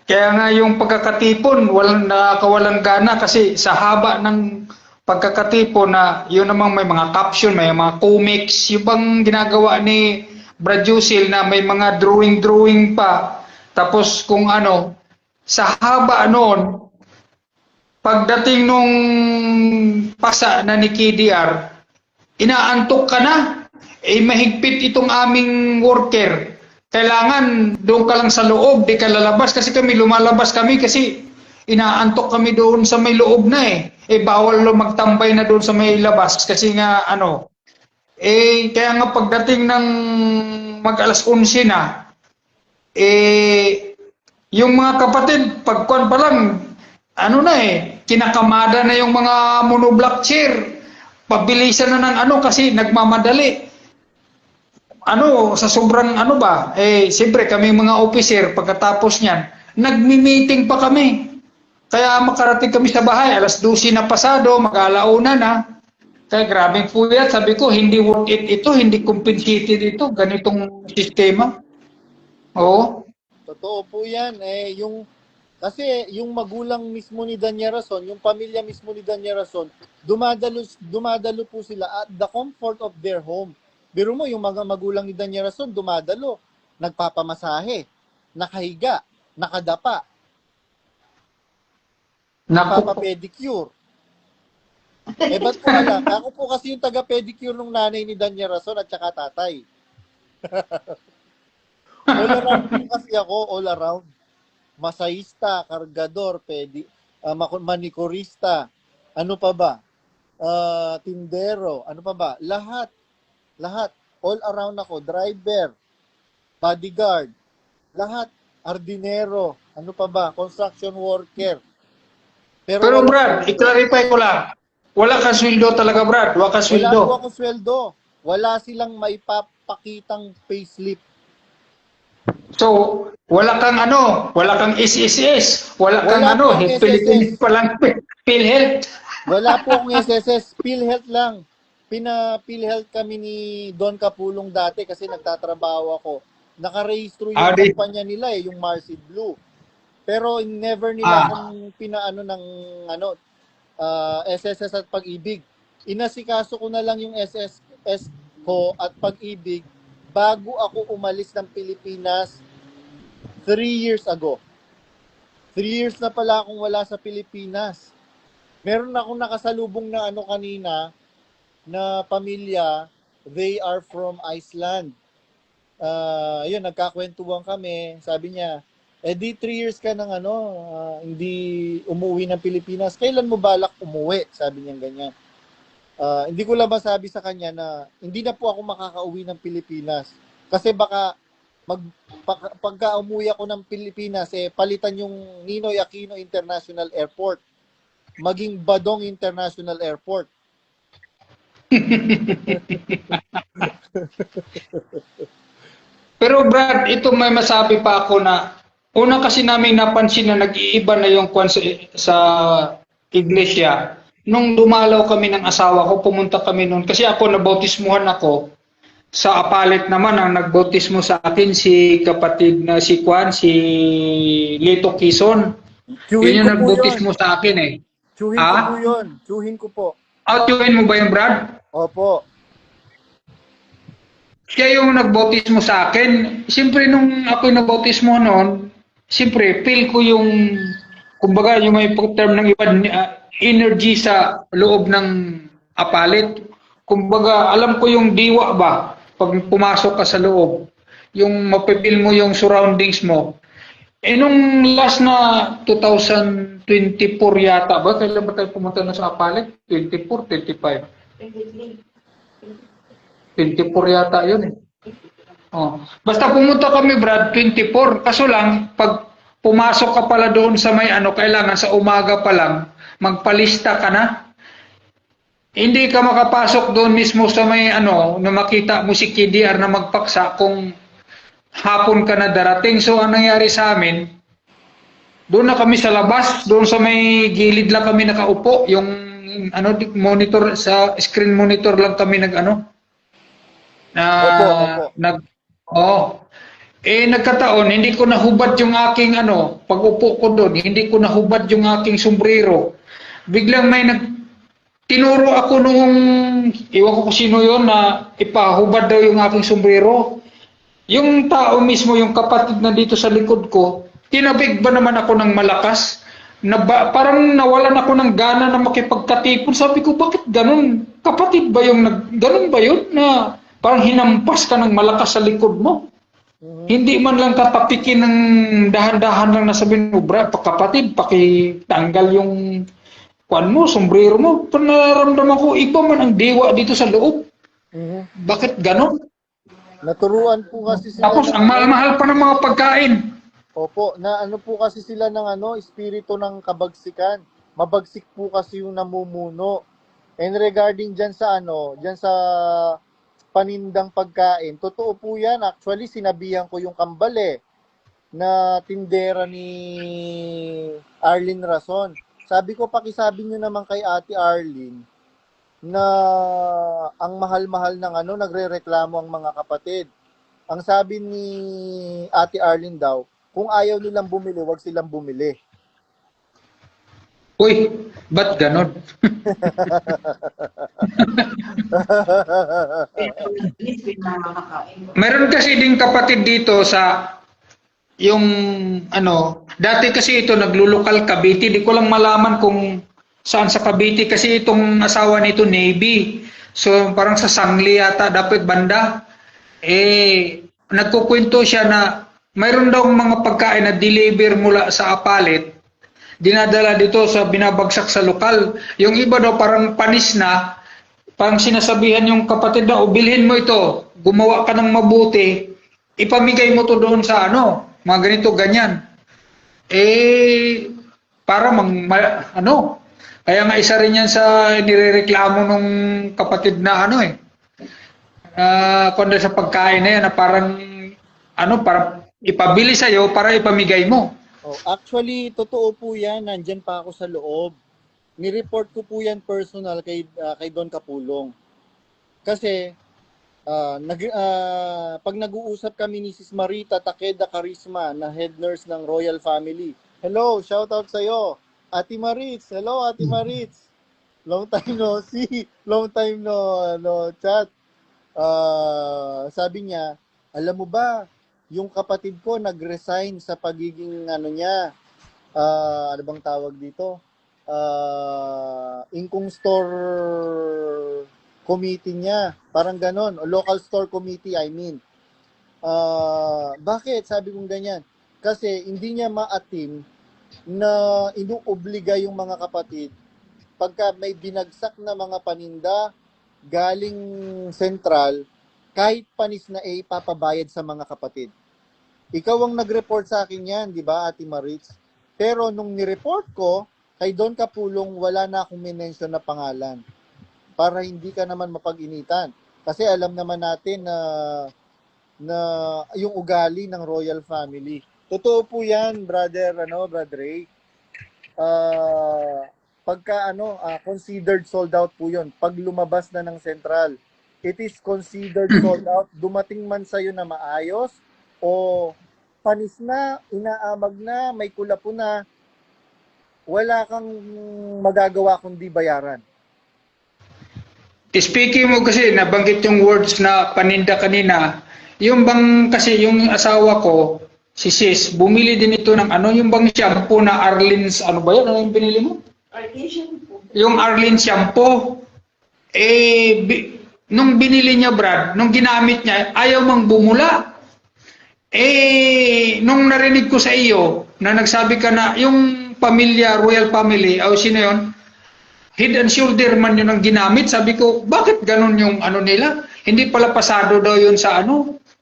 B: kaya nga yung pagkakatipon nakakawalang gana kasi sa haba ng pagkakatipon na yun namang may mga caption, may mga comics, yung bang ginagawa ni Brad Yusil na may mga drawing pa. Tapos kung sa haba noon, pagdating nung pasa na ni KDR, inaantok ka na. Mahigpit itong aming worker. Kailangan doon ka lang sa loob, di ka lalabas kasi lumalabas kami kasi inaantok kami doon sa may loob na bawal magtambay na doon sa may labas kasi nga kaya nga pagdating ng mag-alas 11 na yung mga kapatid pagkuan pa lang kinakamada na yung mga monoblock chair, pabilisan na ng kasi nagmamadali. Sa sobrang siyempre kami mga officer, pagkatapos niyan, nagmi-meeting pa kami. Kaya makarating kami sa bahay, alas 12 na pasado, mag-alauna na. Kaya grabing puyat, sabi ko, hindi worth it ito, hindi compensated ito, ganitong sistema. Oo.
A: Totoo po yan. Kasi yung magulang mismo ni Danya Rason, yung pamilya mismo ni Danya Rason, dumadalo po sila at the comfort of their home. Biro mo, yung mga magulang ni Danya Rason, dumadalo, nagpapamasahe, nakahiga, nakadapa, nagpapapedicure. Ba't ko alam? Ako po kasi yung taga-pedicure ng nanay ni Danya Rason at saka tatay. All around po kasi ako, all around. Masahista, kargador, manikurista, ano pa ba? Tindero, ano pa ba? Lahat, all around ako, driver, bodyguard, lahat, ardinero, ano pa ba? Construction worker.
B: Pero Brad, i-clarify ko lang. Wala kang sweldo talaga, Brad. Wala kang sweldo.
A: Wala po akong sweldo. Wala silang maipapakitang payslip.
B: So, wala kang SSS, wala kang
A: Wala po akong
B: Philippines
A: SSS.
B: pa lang, PhilHealth.
A: Wala po akong SSS, PhilHealth lang. PhilHealth kami ni Don Capulong dati kasi nagtatrabaho ako. Nakarehistro yung
B: Adi.
A: kumpanya nila yung Marcy Blue. Pero never
B: Ah.
A: nila akong pinaano ng SSS at Pag-ibig. Inasikaso ko na lang yung SSS ko at Pag-ibig bago ako umalis ng Pilipinas 3 years ago. 3 years na pala akong wala sa Pilipinas. Meron akong nakasalubong na kanina na pamilya, they are from Iceland. Yun, nagkakwentuhan kami. Sabi niya, di 3 years ka nang hindi umuwi ng Pilipinas. Kailan mo balak umuwi? Sabi niya ganyan. Hindi ko lang masabi sa kanya na hindi na po ako makakauwi ng Pilipinas. Kasi baka pagka umuwi ako ng Pilipinas, palitan yung Ninoy Aquino International Airport. Maging Badong International Airport.
B: Pero Brad, ito may masabi pa ako na una kasi namin napansin na nag-iiba na yung kwan sa iglesia. Nung dumalaw kami ng asawa ko, pumunta kami noon. Kasi ako, nabautismuhan ako. Sa Apalit naman, ang nagbautismo sa akin, si kapatid na si Kwan, si Lito Quezon. Yun yung nagbautismo sa akin eh.
A: Tsuhin ko po yun. Tsuhin ko po.
B: Tsuhin mo ba yung Brad?
A: Opo.
B: Siya yung nagbautismo sa akin. Siyempre, nung ako yung nagbautismo noon, siyempre, feel ko yung, kumbaga, yung may term ng iba, energy sa loob ng Apalit. Kumbaga, alam ko yung diwa ba, pag pumasok ka sa loob, yung mapipil mo yung surroundings mo. Nung last na 2024 yata ba, kailan ba tayo pumunta na sa Apalit? 24, 25? 24 yata yun eh. Basta pumunta kami Brad, 24. Kaso lang, pag pumasok ka pala doon sa may kailangan sa umaga pa lang, magpalista ka na. Hindi ka makapasok doon mismo sa may na makita mo si KDR na magpaksa kung hapon ka na darating. So, ang nangyari sa amin, doon na kami sa labas, doon sa may gilid lang kami nakaupo, yung monitor, sa screen monitor lang kami nagkataon, hindi ko nahubad yung aking pag-upo ko doon, hindi ko nahubad yung aking sombrero. Biglang may tinuro ako nung, iwan ko kung sino yun, na ipahubad daw yung aking sombrero. Yung tao mismo, yung kapatid na dito sa likod ko, tinabig ba naman ako ng malakas? Parang nawalan ako ng gana na makipagkatipon. Sabi ko, bakit ganun? Kapatid ba yung ganun ba yun? Na parang hinampas ka ng malakas sa likod mo. Hindi man lang tatapikin ng dahan-dahan lang nasabihin mo, bra, kapatid, pakitanggal yung kwan mo, sombrero mo. Panaramdaman ko, iba man ang diwa dito sa loob. Bakit ganon?
A: Naturuan po kasi sila.
B: Tapos, ang mahal-mahal pa ng mga pagkain.
A: Opo, na po kasi sila ng espiritu ng kabagsikan. Mabagsik po kasi yung namumuno. And regarding dyan sa panindang pagkain, totoo po yan. Actually, sinabihan ko yung kambal na tindera ni Arlene Rason. Sabi ko, pakisabi nyo naman kay Ate Arlene na ang mahal-mahal ng nagrereklamo ang mga kapatid. Ang sabi ni Ate Arlene daw, kung ayaw nilang bumili, wag silang bumili.
B: Uy, ba't ganon? Meron kasi ding kapatid dito sa yung dati kasi ito naglulokal Cavite, di ko lang malaman kung saan sa Cavite kasi itong asawa nito Navy. So parang sa Sangli yata dapat banda. Nagkukwento siya na mayroon daw mga pagkain na deliver mula sa Apalit, dinadala dito sa binabagsak sa lokal. Yung iba daw parang panis na, parang sinasabihan yung kapatid na, bilhin mo ito, gumawa ka ng mabuti, ipamigay mo to doon sa mga ganito, ganyan. Para kaya nga isa rin yan sa nirereklamo nung kapatid na kundi sa pagkain na yan, na parang ipabili sa'yo para ipamigay mo.
A: Oh, actually, totoo po yan. Nandyan pa ako sa loob. Ni-report ko po yan personal kay Don Kapulong. Kasi, pag nag-uusap kami ni Sis Marita Takeda Karisma na head nurse ng Royal Family. Hello, shout out sa'yo. Ate Maritz. Hello, Ate Maritz. Long time no see. Long time no chat. Sabi niya, alam mo ba, yung kapatid ko nag-resign sa pagiging ano bang tawag dito? Income store committee niya. Parang ganon. O local store committee, I mean. Bakit? Sabi kong ganyan. Kasi hindi niya ma-atim na inuobliga yung mga kapatid pagka may binagsak na mga paninda galing sentral, kahit panis na ipapabayad sa mga kapatid. Ikaw ang nag-report sa akin yan, di ba, Ate Maritz? Pero nung ni-report ko, kay Don Kapulong, wala na akong minention na pangalan. Para hindi ka naman mapag-initan. Kasi alam naman natin na yung ugali ng royal family. Totoo po yan, brother Ray. Pagka considered sold out po yun. Pag lumabas na ng sentral, it is considered sold out. Dumating man sa'yo na maayos o panis na, inaamag na, may kulapo na, wala kang magagawa kundi bayaran.
B: Speaking mo kasi, nabanggit yung words na paninda kanina, yung bang kasi yung asawa ko, si Sis, bumili din ito ng yung bang shampoo na Arlene's, ano ba yun? Ano yung binili mo? Yung Arlene shampoo. Nung binili niya, Brad, nung ginamit niya, ayaw mang bumula. Nung narinig ko sa iyo, na nagsabi ka na, yung pamilya, royal family, sino yun? Head and shoulder man yun ang ginamit. Sabi ko, bakit ganun yung nila? Hindi pala pasado daw yun sa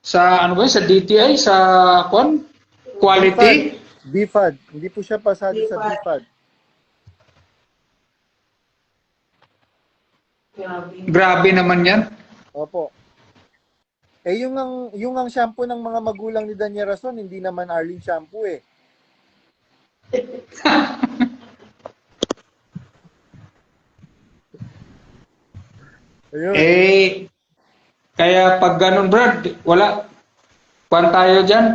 B: sa DTI, sa quality?
A: BFAD. Hindi po siya pasado sa BFAD.
B: Grabe naman yan.
A: Opo. Yung ang shampoo ng mga magulang ni Daniel Rason, hindi naman Arlene shampoo eh. Ayun.
B: Kaya pag ganun, Brad, wala. Kuhan tayo dyan.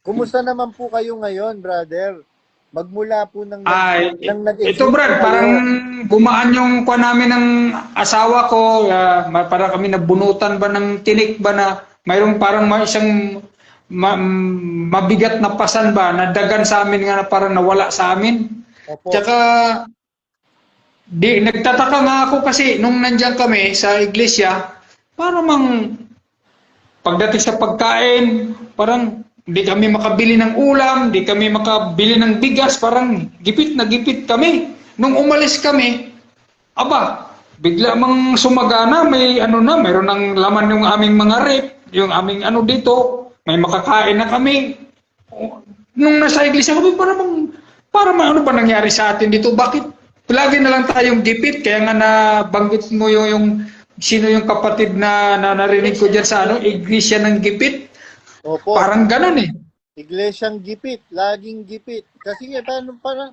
A: Kumusta naman po kayo ngayon, brother? Magmula po
B: ito Brad, parang gumaan yung kuha namin ng asawa ko, parang kami nabunutan ba ng tinik ba na mayroong parang isang mabigat na pasan ba, nadagan sa amin nga na parang nawala sa amin.
A: Opo.
B: Tsaka, nagtataka nga ako kasi nung nandiyan kami sa iglesia, parang pagdating sa pagkain, parang hindi kami makabili ng ulam, hindi kami makabili ng bigas, parang gipit na gipit kami. Nung umalis kami, bigla mang sumagana, mayroon ng laman yung aming mga rep, yung aming dito, may makakain na kami. Nung nasa iglesia kami, parang ano ba nangyari sa atin dito? Bakit lagi na lang tayong gipit? Kaya nga nabanggit mo yung sino yung kapatid na narinig ko dyan sa iglesia ng gipit.
A: Opo.
B: Parang ganun eh.
A: Iglesyang gipit, laging gipit. Kasi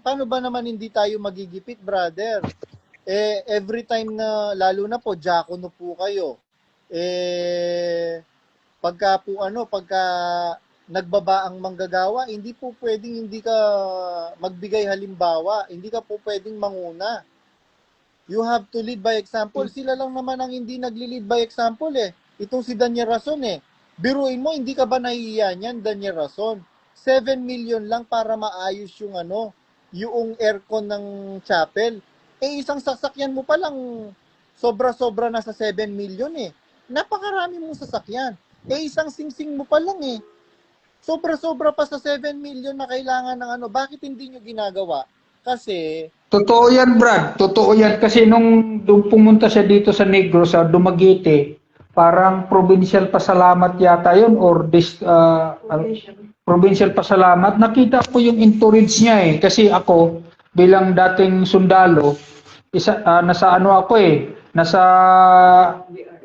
A: paano ba naman hindi tayo magigipit, brother? Every time na, lalo na po, diakono po kayo. Pagka nagbaba ang manggagawa, hindi po pwedeng hindi ka magbigay halimbawa. Hindi ka po pwedeng manguna. You have to lead by example. Sila lang naman ang hindi nagli-lead by example eh. Itong si Daniel Rason eh. Biruin mo, hindi ka ba nahihiya niyan, Daniel Rason? 7 million lang para maayos yung yung aircon ng chapel. Isang sasakyan mo pa lang, sobra-sobra na sa 7 million eh. Napakarami mong sasakyan. Isang singsing mo pa lang eh. Sobra-sobra pa sa 7 million na kailangan ng Bakit hindi nyo ginagawa? Kasi...
B: Totoo yan, Brad. Totoo yan. Kasi nung pumunta siya dito sa Negros, sa Dumaguete, parang provincial pasalamat yata yun or provincial pasalamat. Nakita ko yung entourage niya eh. Kasi ako, bilang dating sundalo, nasa ako eh. Nasa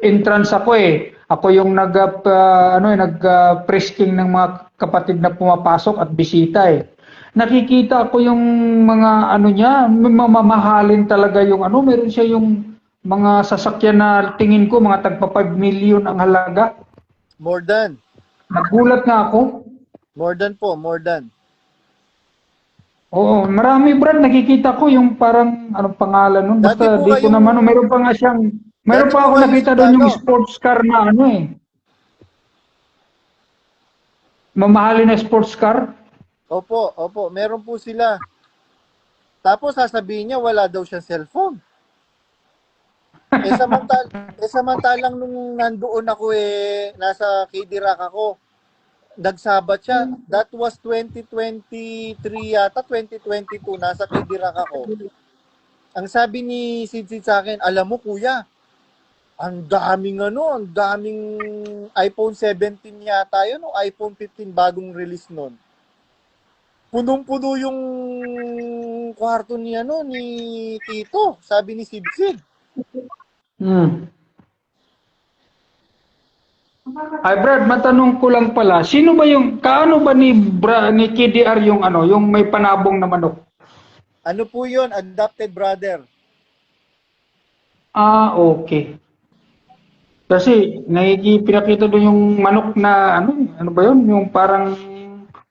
B: entrance ako eh. ako yung nag-frisking ng mga kapatid na pumapasok at bisita eh. Nakikita ko yung mga ano niya, mamahalin talaga yung ano, meron siya yung mga sasakyan na tingin ko mga tagpa 5 million ang halaga.
A: More than.
B: Nagulat nga ako.
A: More than po, more than.
B: Oo, marami Brad, nakikita ko yung parang anong pangalan nun.
A: Dati
B: Basta
A: po
B: di ko
A: kayong-
B: naman, meron pa nga siyang, meron
A: Dati
B: pa
A: po
B: ako
A: kayong
B: nakita doon yung
A: ano?
B: sports car na ano eh. Mamahalin na sports car.
A: Opo, opo, meron po sila. Tapos sasabihin niya wala daw siyang cellphone. Samantalang nung nandoon ako nasa KD Rock ako, nagsabat siya. That was 2023 yata, 2022, nasa KD Rock ako. Ang sabi ni Sid sa akin, alam mo kuya, ang daming iPhone 17 yata yun o iPhone 15 bagong release nun. Punong-puno yung kwarto ni Tito, sabi ni Sid.
B: Ay Brad, matanong ko lang pala, sino ba yung, kaano ba ni KDR yung ano, yung may panabong na manok?
A: Ano po yun? Adopted brother.
B: Ah, okay. Kasi pinakita doon yung manok na ano ba yun? Yung parang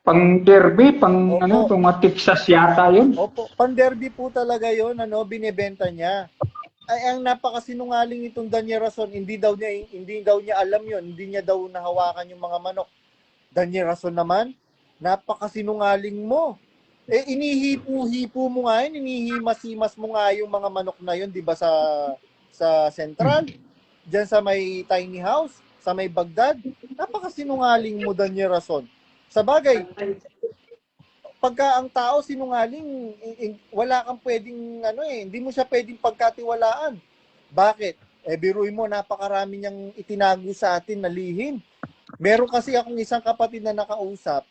B: pang derby, pang
A: Opo.
B: pang mga Texas yata yun.
A: Opo, pan-derby po talaga yun, binebenta niya. Ay, ang napakasinungaling itong Daniel Rason, hindi daw niya alam yun, hindi niya daw nahawakan yung mga manok. Daniel Rason naman, napakasinungaling mo. Inihipo-hipo mo nga yun, inihimas-himas mo nga yung mga manok na yun, di ba sa Central, diyan sa may tiny house, sa may Baghdad. Napakasinungaling mo, Daniel Rason. Sa bagay, pagka ang tao sinungaling, wala kang pwedeng hindi mo siya pwedeng pagkatiwalaan. Bakit? Biruin mo, napakarami niyang itinago sa atin na lihim. Meron kasi akong isang kapatid na nakausap,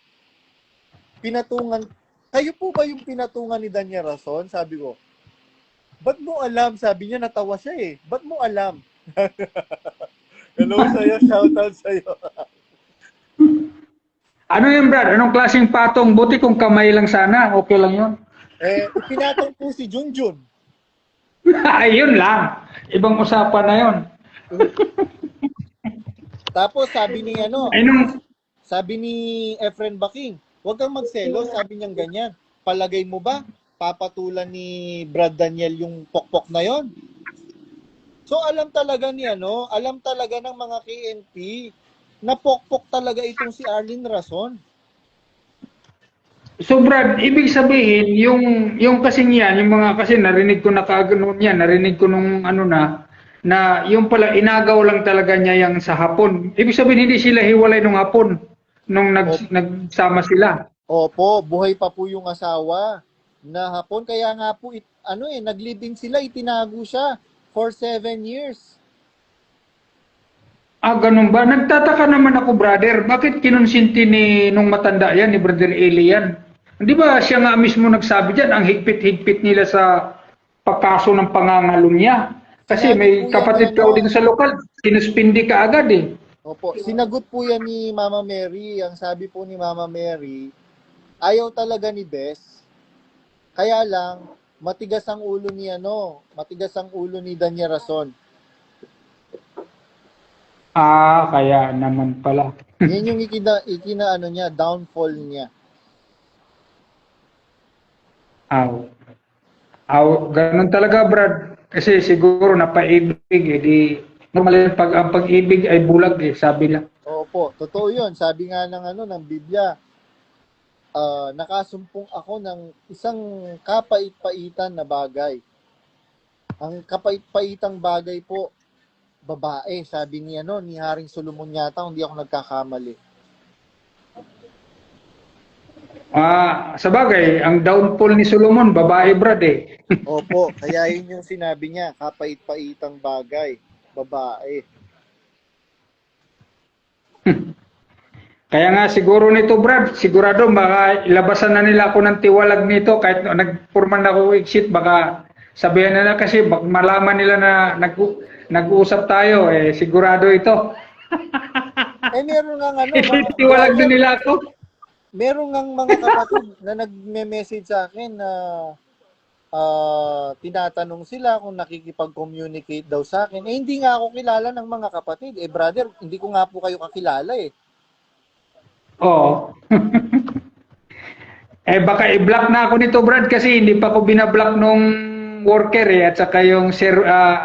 A: pinatungan, kayo po ba yung pinatungan ni Daniel Rason? Sabi ko, ba't mo alam? Sabi niya, natawa siya eh. Ba't mo alam? Hello sa'yo, shoutout sa'yo.
B: Ano yun Brad? Anong klaseng patong? Buti kung kamay lang sana, okay lang yun.
A: Pinatong po si Junjun.
B: Ayun lang. Ibang usapan na yun.
A: Tapos sabi ni sabi ni Efren Baking, huwag kang magselos, sabi niyang ganyan. Palagay mo ba, papatulan ni Brad Daniel yung pokpok na yon? So alam talaga alam talaga ng mga KNP na pokpok talaga itong si Arlene Rason.
B: So Brad, ibig sabihin, yung kasing yan, yung mga kasi narinig ko na kaaganoon yan, narinig ko nung na yung pala inagaw lang talaga niya yung sa hapon. Ibig sabihin hindi sila hiwalay nung hapon nung nagsama sila.
A: Opo, buhay pa po yung asawa na hapon. Kaya nga po, naglibing sila, itinago siya for 7 years.
B: Ah, ganun ba? Nagtataka naman ako, brother. Bakit kinonsinti nung matanda yan, ni Brother Eli yan? Hindi ba siya nga mismo nagsabi dyan, ang higpit-higpit nila sa pagkaso ng pangangalong niya? Kasi
A: Sinabi
B: may
A: po yan
B: kapatid ka dito sa lokal, sinuspindi ka agad eh.
A: Opo, sinagot po yan ni Mama Mary. Ang sabi po ni Mama Mary, ayaw talaga ni Bes. Kaya lang, matigas ang ulo ni Daniel Rason.
B: Ah, kaya naman pala.
A: Yan yung niya, downfall niya.
B: Ganun talaga, Brad. Kasi siguro napaibig di normal yung ang pag-ibig ay bulag sabi lang.
A: Opo, totoo 'yun. Sabi nga ng Biblia, nakasumpong ako ng isang kapait-paitan na bagay. Ang kapait-paitang bagay po, babae, sabi ni Haring Solomon yata, hindi ako nagkakamali.
B: Sa bagay, ang downfall ni Solomon, babae Brad eh.
A: Opo, kaya yun yung sinabi niya, kapait-paitang bagay, babae.
B: Kaya nga siguro nito Brad, sigurado baka ilabasan na nila ako ng tiwalag nito kahit nagpurman ako exit, baka sabihan nila kasi baka malaman nila na nag-uusap tayo sigurado ito.
A: Meron nga ano,
B: Ititiwalag din nila ako.
A: meron nga mga kapatid na nagme-message sa akin na tinatanong sila kung nakikipag-communicate daw sa akin. Hindi nga ako kilala ng mga kapatid. Brother, hindi ko nga po kayo kakilala eh.
B: Oo. Baka i-block na ako nito, Brad, kasi hindi pa ako binablock nung worker at saka yung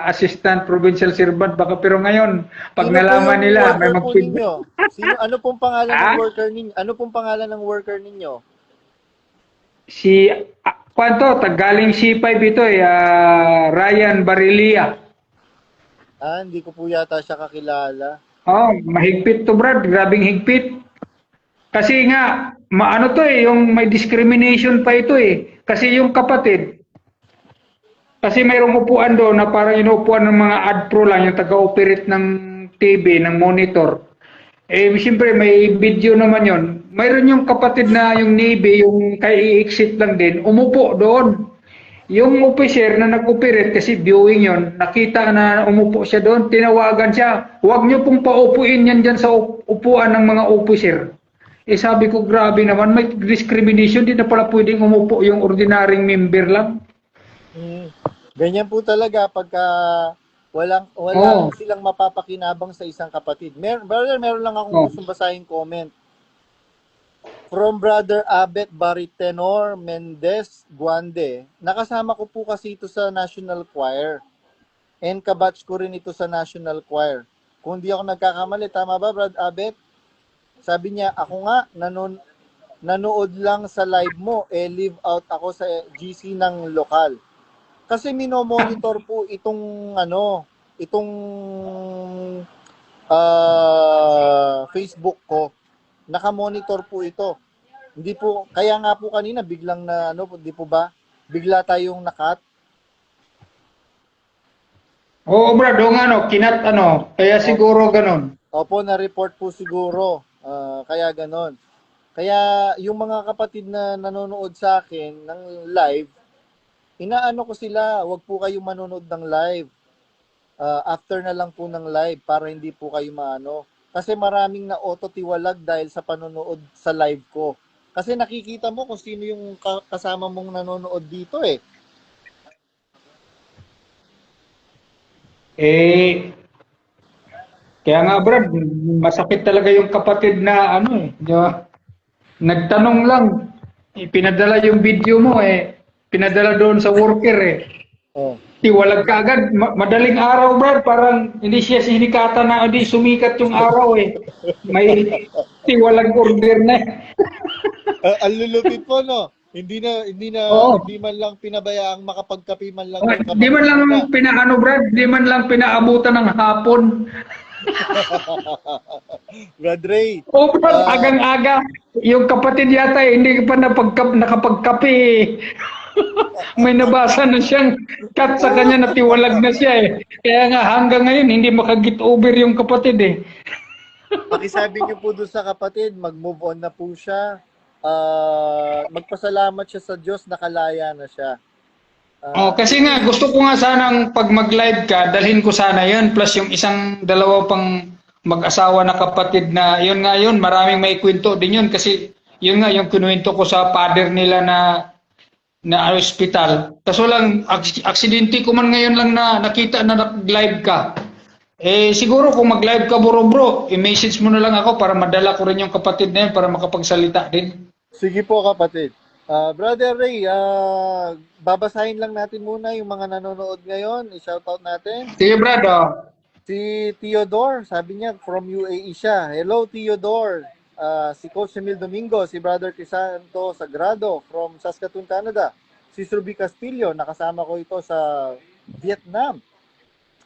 B: assistant provincial servant. Baka pero ngayon, pag
A: Sino
B: nalaman
A: po yung
B: nila, may
A: worker po
B: mag-feedback.
A: ninyo? Ano pong pangalan ng
B: Ah?
A: worker ninyo? Ano pong pangalan ng worker ninyo?
B: Kwanto, galing C5 ito Ryan Barilia.
A: Hindi ko po yata siya kakilala.
B: Oh, mahigpit to, Brad. Grabing higpit. Kasi nga, maano to yung may discrimination pa ito Kasi yung kapatid, kasi mayroong upuan doon na parang inuupuan ng mga adpro lang, yung taga-operate ng TV, ng monitor. Siyempre may video naman yon. Mayroon yung kapatid na yung Navy, yung kay i-exit lang din, umupo doon. Yung officer na nag-operate, kasi viewing yon, nakita na umupo siya doon, tinawagan siya, huwag niyo pong paupuin yan dyan sa upuan ng mga officer. Sabi ko, grabe naman, may discrimination, di na pala pwedeng umupo yung ordinaryong member lang.
A: Ganyan po talaga pagka wala silang mapapakinabang sa isang kapatid. Meron lang akong gustong basahin comment. From Brother Abet Baritenor Mendez Guande. Nakasama ko po kasi ito sa National Choir. And kabatch ko rin ito sa National Choir. Kung di ako nagkakamali, tama ba, Brad Abet? Sabi niya, ako nga, nanood lang sa live mo, live out ako sa GC ng lokal. Kasi minomonitor po itong Facebook ko. Nakamonitor po ito. Hindi po, kaya nga po kanina biglang di po ba? Bigla tayong nakat.
B: Oo, Brad, kinat kaya siguro ganun.
A: Opo, na-report po siguro. Kaya ganon. Kaya yung mga kapatid na nanonood sa akin ng live, inaano ko sila, wag po kayo manonood ng live. After na lang po ng live para hindi po kayo maano. Kasi maraming na autotiwalag dahil sa panonood sa live ko. Kasi nakikita mo kung sino yung kasama mong nanonood dito eh.
B: Kaya nga, Brad, masakit talaga yung kapatid na nagtanong lang, pinadala yung video mo pinadala doon sa worker
A: Oh.
B: Tiwalag ka agad, madaling araw, Brad, parang hindi siya sinikata na hindi sumikat yung araw May tiwalag order na
A: Ang lulupit po no. Hindi man lang pinabayaang makapagkape man lang ng
B: Di man lang
A: kapatid.
B: Brad, di man lang pinaabutan ng hapon.
A: Brad Ray.
B: Brad, agang-aga. Yung kapatid yata hindi pa nakapagkape May nabasa na siyang cut sa kanya na tiwalag na siya Kaya nga hanggang ngayon hindi makagit over yung kapatid
A: Pakisabi niyo po doon sa kapatid, mag-move on na po siya. Magpasalamat siya sa Diyos, nakalaya na siya.
B: Kasi nga gusto ko nga sanang pag mag-live ka, dalhin ko sana 'yon plus yung dalawa pang mag-asawa na kapatid na yun maraming may kwento din yun kasi yun nga yung kinuwento ko sa father nila na hospital. Kaso lang aksidente ko man ngayon lang na nakita na nag-live ka. Siguro kung mag-live ka bro, i-message mo na lang ako para madala ko rin yung kapatid na yun para makapagsalita din.
A: Sige po kapatid. Brother Ray, babasahin lang natin muna yung mga nanonood ngayon. I-shoutout natin.
B: Sige, Brad.
A: Si Theodore, sabi niya from UAE siya. Hello Theodore. Si Coach Emil Domingo, si Brother Crisanto Sagrado from Saskatoon, Canada. Si Ruby Castillo, nakasama ko ito sa Vietnam.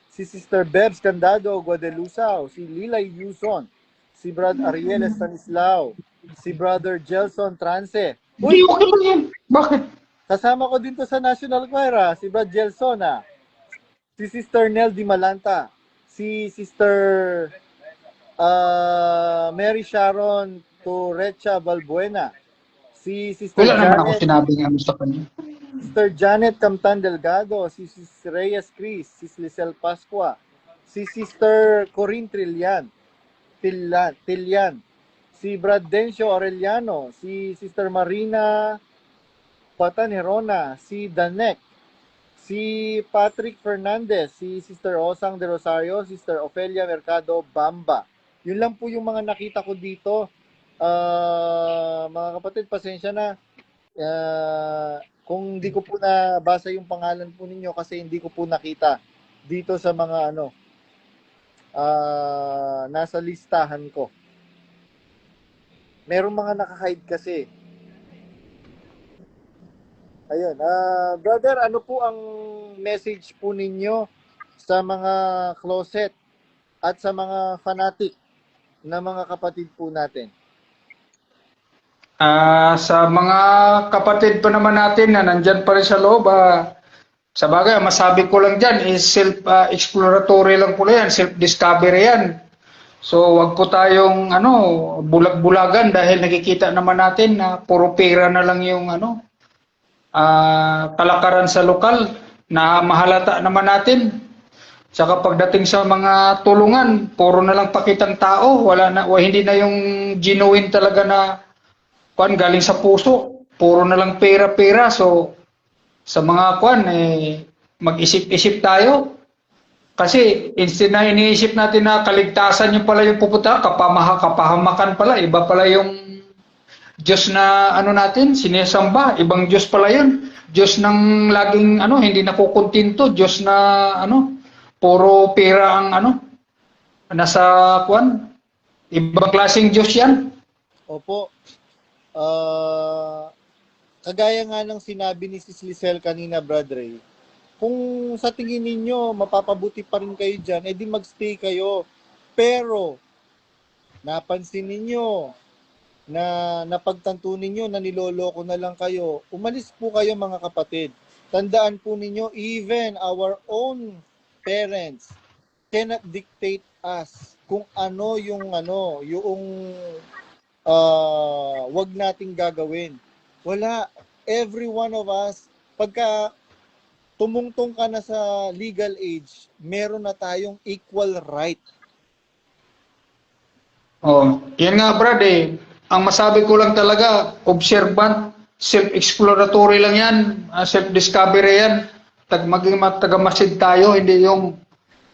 A: Si Sister Bebs Candado Guadalusao, si Lilay Yuson, si Brad Ariel Stanislao, si Brother Gelson Trance.
B: Uy, okay lang yan. Bakit?
A: Kasama ko dito sa National Choir, si Brad Gelson, si Sister Nel Di Malanta, si Sister Mary Sharon Torrecha Balbuena, si Sister
B: Wala naman ako
A: Janet,
B: sinabing sa kanya.
A: Sister Janet Camtan Delgado, si Sister Reyes Cris, si Lisel Pascua, si Sister Corinne Trillian, Tillian, si Brad Dencio Aureliano, si Sister Marina Patanerona, si Danek, si Patrick Fernandez, si Sister Osang de Rosario, Sister Ofelia Mercado Bamba. Yun lang po yung mga nakita ko dito. Mga kapatid, pasensya na. Kung hindi ko po nabasa yung pangalan po ninyo kasi hindi ko po nakita dito sa mga nasa listahan ko. Merong mga naka-hide kasi. Ayun. Brother, ano po ang message po ninyo sa mga closet at sa mga fanatic na mga kapatid po natin?
B: Sa mga kapatid pa naman natin na nandyan pa rin sa loob, sa bagay, masabi ko lang dyan is self-exploratory lang po yan, self-discovery yan. So, wag po tayong bulag-bulagan dahil nakikita naman natin na puro pera na lang yung kalakaran sa lokal na mahalata naman natin. Saka pagdating sa mga tulungan, puro na lang pakitang tao, hindi na yung genuine talaga na galing sa puso, puro na lang pera-pera. So, sa mga mag-isip-isip tayo. Kasi instead na iniisip natin na kaligtasan yung pala yung pupunta, kapahamakan pala, iba pala yung Diyos na natin, sinesamba, ibang Diyos pala yun. Diyos ng laging hindi nakukuntinto, Diyos na puro pera ang nasa ibang klaseng Diyos yan.
A: Opo. Kagaya nga ng sinabi ni Sis Lisel kanina, Brother Ray, kung sa tingin ninyo mapapabuti pa rin kayo dyan, edi magstay kayo. Pero, napansin ninyo na napagtanto ninyo na niloloko na lang kayo, umalis po kayo mga kapatid. Tandaan po ninyo, even our own parents cannot dictate us kung ano yung wag nating gagawin. Wala. Every one of us, pagka tumungtong ka na sa legal age, meron na tayong equal right.
B: Yan nga Brad Ang masabi ko lang talaga, observant, self-exploratory lang yan, self-discovery yan. Maging tagamasid tayo, hindi yung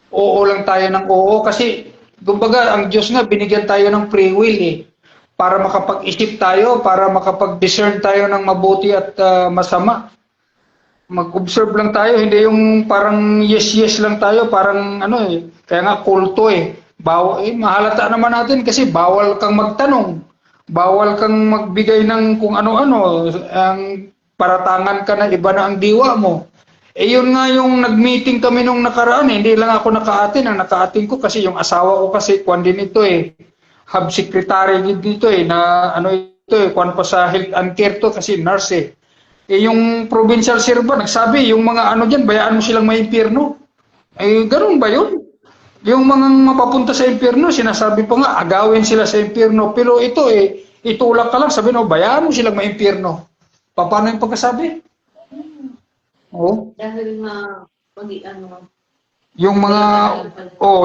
B: oo lang tayo ng oo. Kasi, kumbaga, ang Diyos nga, binigyan tayo ng free will para makapag-isip tayo, para makapag-discern tayo ng mabuti at masama. Mag-observe lang tayo, hindi yung parang yes lang tayo, parang kaya nga kulto mahalata naman natin kasi bawal kang magtanong, bawal kang magbigay ng kung ano-ano, ang paratangan ka na iba na ang diwa mo. Yun nga yung nag-meeting kami nung nakaraan hindi lang ako nakaatin, ang nakaatin ko kasi yung asawa ko kasi kwan din ito hub secretary dito na kwan pa sa health and care to kasi nurse yung provincial server nagsabi yung mga dyan bayaan mo silang may impyerno. Ganun ba yun? Yung mga mapapunta sa impyerno sinasabi pa nga agawin sila sa impyerno pero ito itulak ka lang sabi bayaan mo silang may impyerno. Paano yung pagkasabi?
C: Dahil
B: yung mga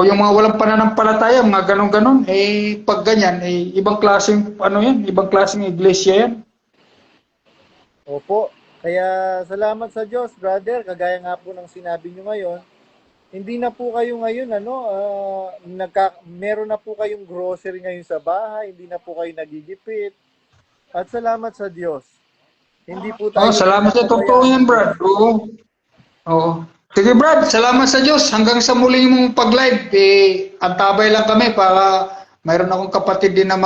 B: yung mga walang pananampalataya, mga ganon-ganon, pag ganyan, ibang klaseng ibang klaseng iglesia yan.
A: Opo. Kaya salamat sa Diyos, brother. Kagaya nga po ng sinabi nyo ngayon, hindi na po kayo ngayon, meron na po kayong grocery ngayon sa bahay, hindi na po kayo nagigipit. At salamat sa Diyos. Hindi po tayo...
B: salamat sa totoo yan, Brad. Oo. Sige, Brad, salamat sa Diyos. Hanggang sa muling mong pag-live, antabay lang kami para mayroon akong kapatid din na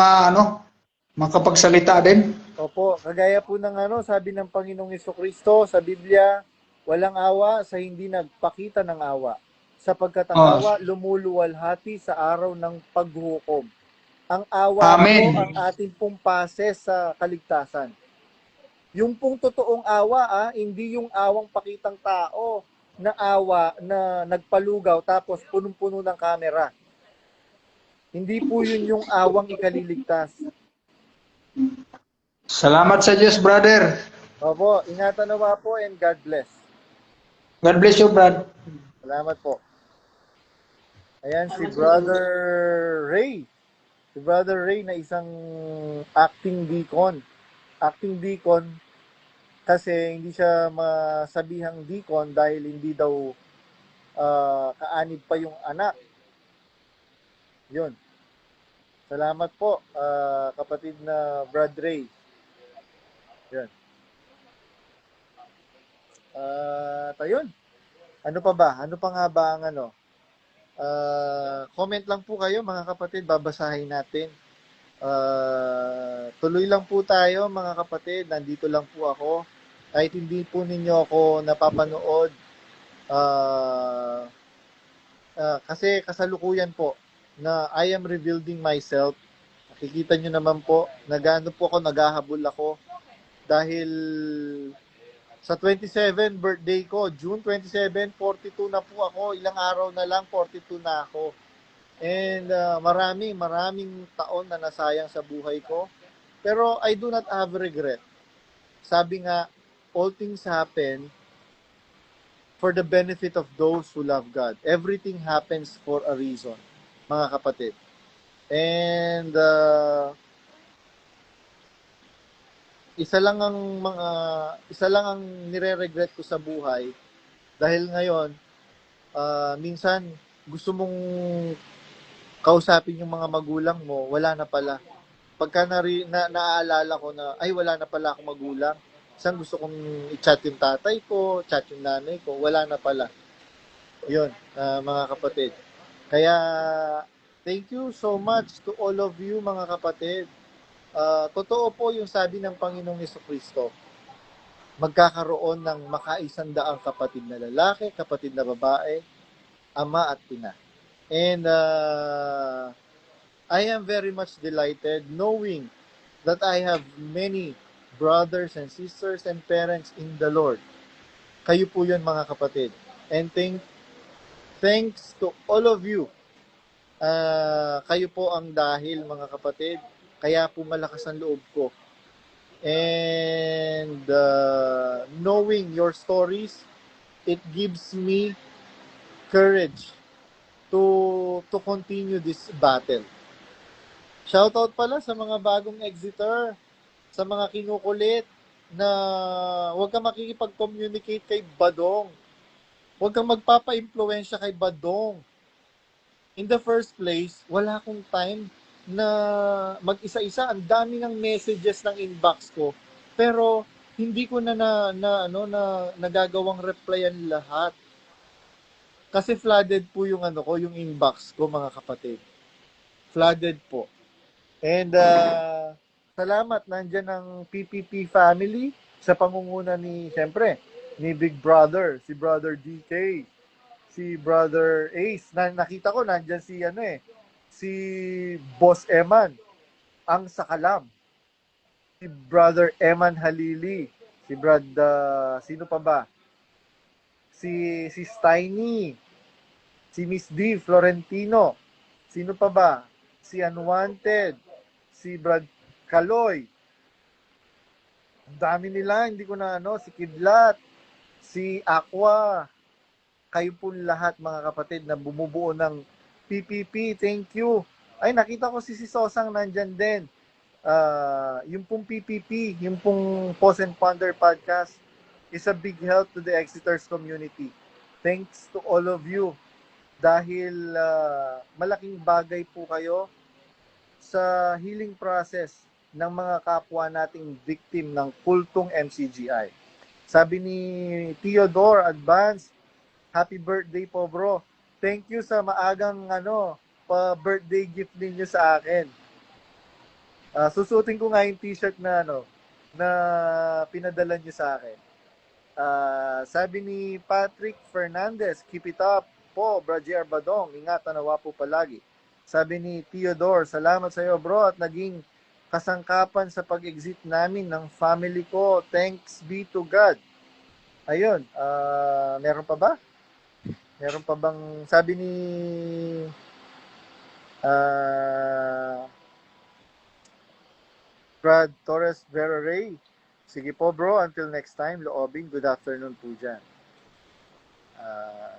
B: makapagsalita din.
A: Opo, kagaya po ng sabi ng Panginoong Jesucristo sa Biblia, walang awa sa hindi nagpakita ng awa. Sapagkat ang awa lumuluwalhati sa araw ng paghukom. Ang awa
B: Amen.
A: po ang ating pong pase sa kaligtasan. Yung pong totoong awa, hindi yung awang pakitang tao na awa na nagpalugaw tapos punong-puno ng kamera. Hindi po yun yung awang ikaliligtas.
B: Salamat sa Diyos, brother.
A: Opo, ingatan nawa po and God bless.
B: God bless you, Brad.
A: Salamat po. Ayan si Brother Ray. Si Brother Ray na isang acting deacon. Acting deacon kasi hindi siya masabihang deacon dahil hindi daw kaanib pa yung anak. Yun. Salamat po, kapatid na Brad Ray. Yun. Ayun. Ano pa ba? Ano pa nga ba ang ano? Comment lang po kayo mga kapatid, babasahin natin. Tuloy lang po tayo mga kapatid, nandito lang po ako. Kahit hindi po ninyo ako napapanood, kasi kasalukuyan po na I am rebuilding myself. Nakikita nyo naman po, naghahabol ako dahil sa 27 birthday ko, June 27, 42 na po ako. Ilang araw na lang, 42 na ako. And maraming taon na nasayang sa buhay ko. Pero I do not have regret. Sabi nga, all things happen for the benefit of those who love God. Everything happens for a reason, mga kapatid. And isa lang ang nire-regret ko sa buhay dahil ngayon minsan gusto mong kausapin yung mga magulang mo, wala na pala. Pagka naaalala ko na ay wala na pala akong magulang, isang gusto kong i-chat yung tatay ko, chat yung nanay ko, wala na pala. Yun, mga kapatid. Kaya thank you so much to all of you mga kapatid. Totoo po yung sabi ng Panginoong Jesucristo, magkakaroon ng makaisandaang kapatid na lalaki, kapatid na babae, ama at ina. And I am very much delighted knowing that I have many brothers and sisters and parents in the Lord. Kayo po yun mga kapatid. And thanks to all of you. Kayo po ang dahil mga kapatid. Kaya po malakas ang loob ko. And knowing your stories, it gives me courage to continue this battle. Shoutout pala sa mga bagong exiter, sa mga kinukulit na huwag kang makikipag-communicate kay Badong. Huwag kang magpapa-impluensya kay Badong. In the first place, wala akong time na mag-isa-isa. Ang dami ng messages ng inbox ko. Pero hindi ko na nagagawang replyan lahat. Kasi flooded po yung yung inbox ko mga kapatid. Flooded po. And salamat, nandyan ang PPP family sa pangunguna siyempre, ni Big Brother, si Brother DK, si Brother Ace. Nakita ko, nandyan si Boss Eman, ang Sakalam, si Brother Eman Halili, si sino pa ba? Si Steiny, si Miss D Florentino, sino pa ba? Si Unwanted, si Brad Kaloy. Ang dami nila, hindi ko na si Kidlat, si Aqua. Kayo po lahat mga kapatid na bumubuo ng PPP. Thank you. Ay, nakita ko si Sosang nandyan din. Yung pong PPP, yung pong Pause and Ponder podcast is a big help to the Exeters community. Thanks to all of you. Dahil malaking bagay po kayo sa healing process ng mga kapwa nating victim ng kultong MCGI. Sabi ni Theodore Advance, happy birthday po bro. Thank you sa maagang pa-birthday gift ninyo sa akin. Susutin ko nga yung t-shirt na na pinadala niyo sa akin. Sabi ni Patrick Fernandez, keep it up po, Brajer Badong. Ingat, nawa po palagi. Sabi ni Theodore, salamat sa iyo bro at naging kasangkapan sa pag-exit namin ng family ko. Thanks be to God. Ayun, meron pa ba? Meron pa bang, sabi ni Brad Torres Vera Ray, sige po bro, until next time, loobing, good afternoon po dyan.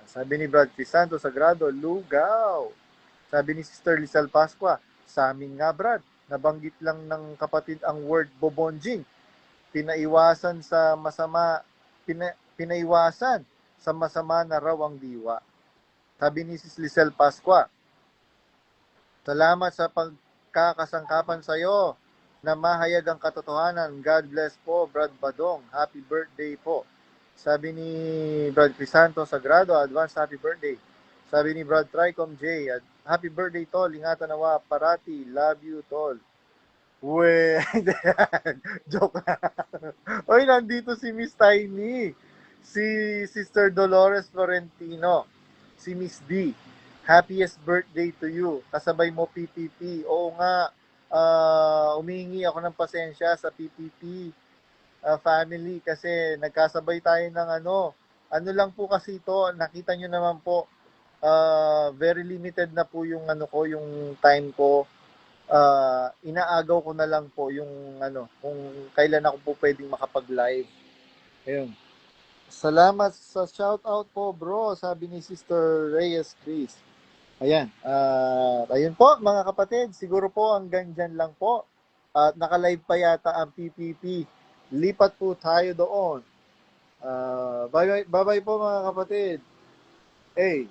A: Sabi ni Brad Crisanto Sagrado, lugaw. Sabi ni Sister Lizal Pasqua, Sa amin nga, Brad, nabanggit lang ng kapatid ang word bobonjing. Pinaiwasan sa masama, pinaiwasan sa masama na raw ang diwa. Sabi ni Sis Lisel Pasqua, salamat sa pagkakasangkapan sa iyo na mahayag ang katotohanan. God bless po, Brad Badong. Happy birthday po. Sabi ni Brad Crisanto Sagrado, advance happy birthday. Sabi ni Brad Tricom J, happy birthday, Tol. Ingatan nawa parati. Love you, Tol. We, joke lang. Oy, nandito si Miss Tiny, si Sister Dolores Florentino, si Miss D. Happiest birthday to you. Kasabay mo PPP. Oo nga, umihingi ako ng pasensya sa PPP family kasi nagkasabay tayo ng ano lang po kasi ito, nakita nyo naman po, very limited na po yung yung time ko. Inaagaw ko na lang po yung kung kailan ako po pwedeng makapag-live. Ayun. Salamat sa shoutout po, bro, sabi ni Sister Reyes Chris. Ayan. Ayun po, mga kapatid. Siguro po hanggang dyan lang po. At naka-live pa yata ang PPP. Lipat po tayo doon. Bye-bye po, mga kapatid. Hey.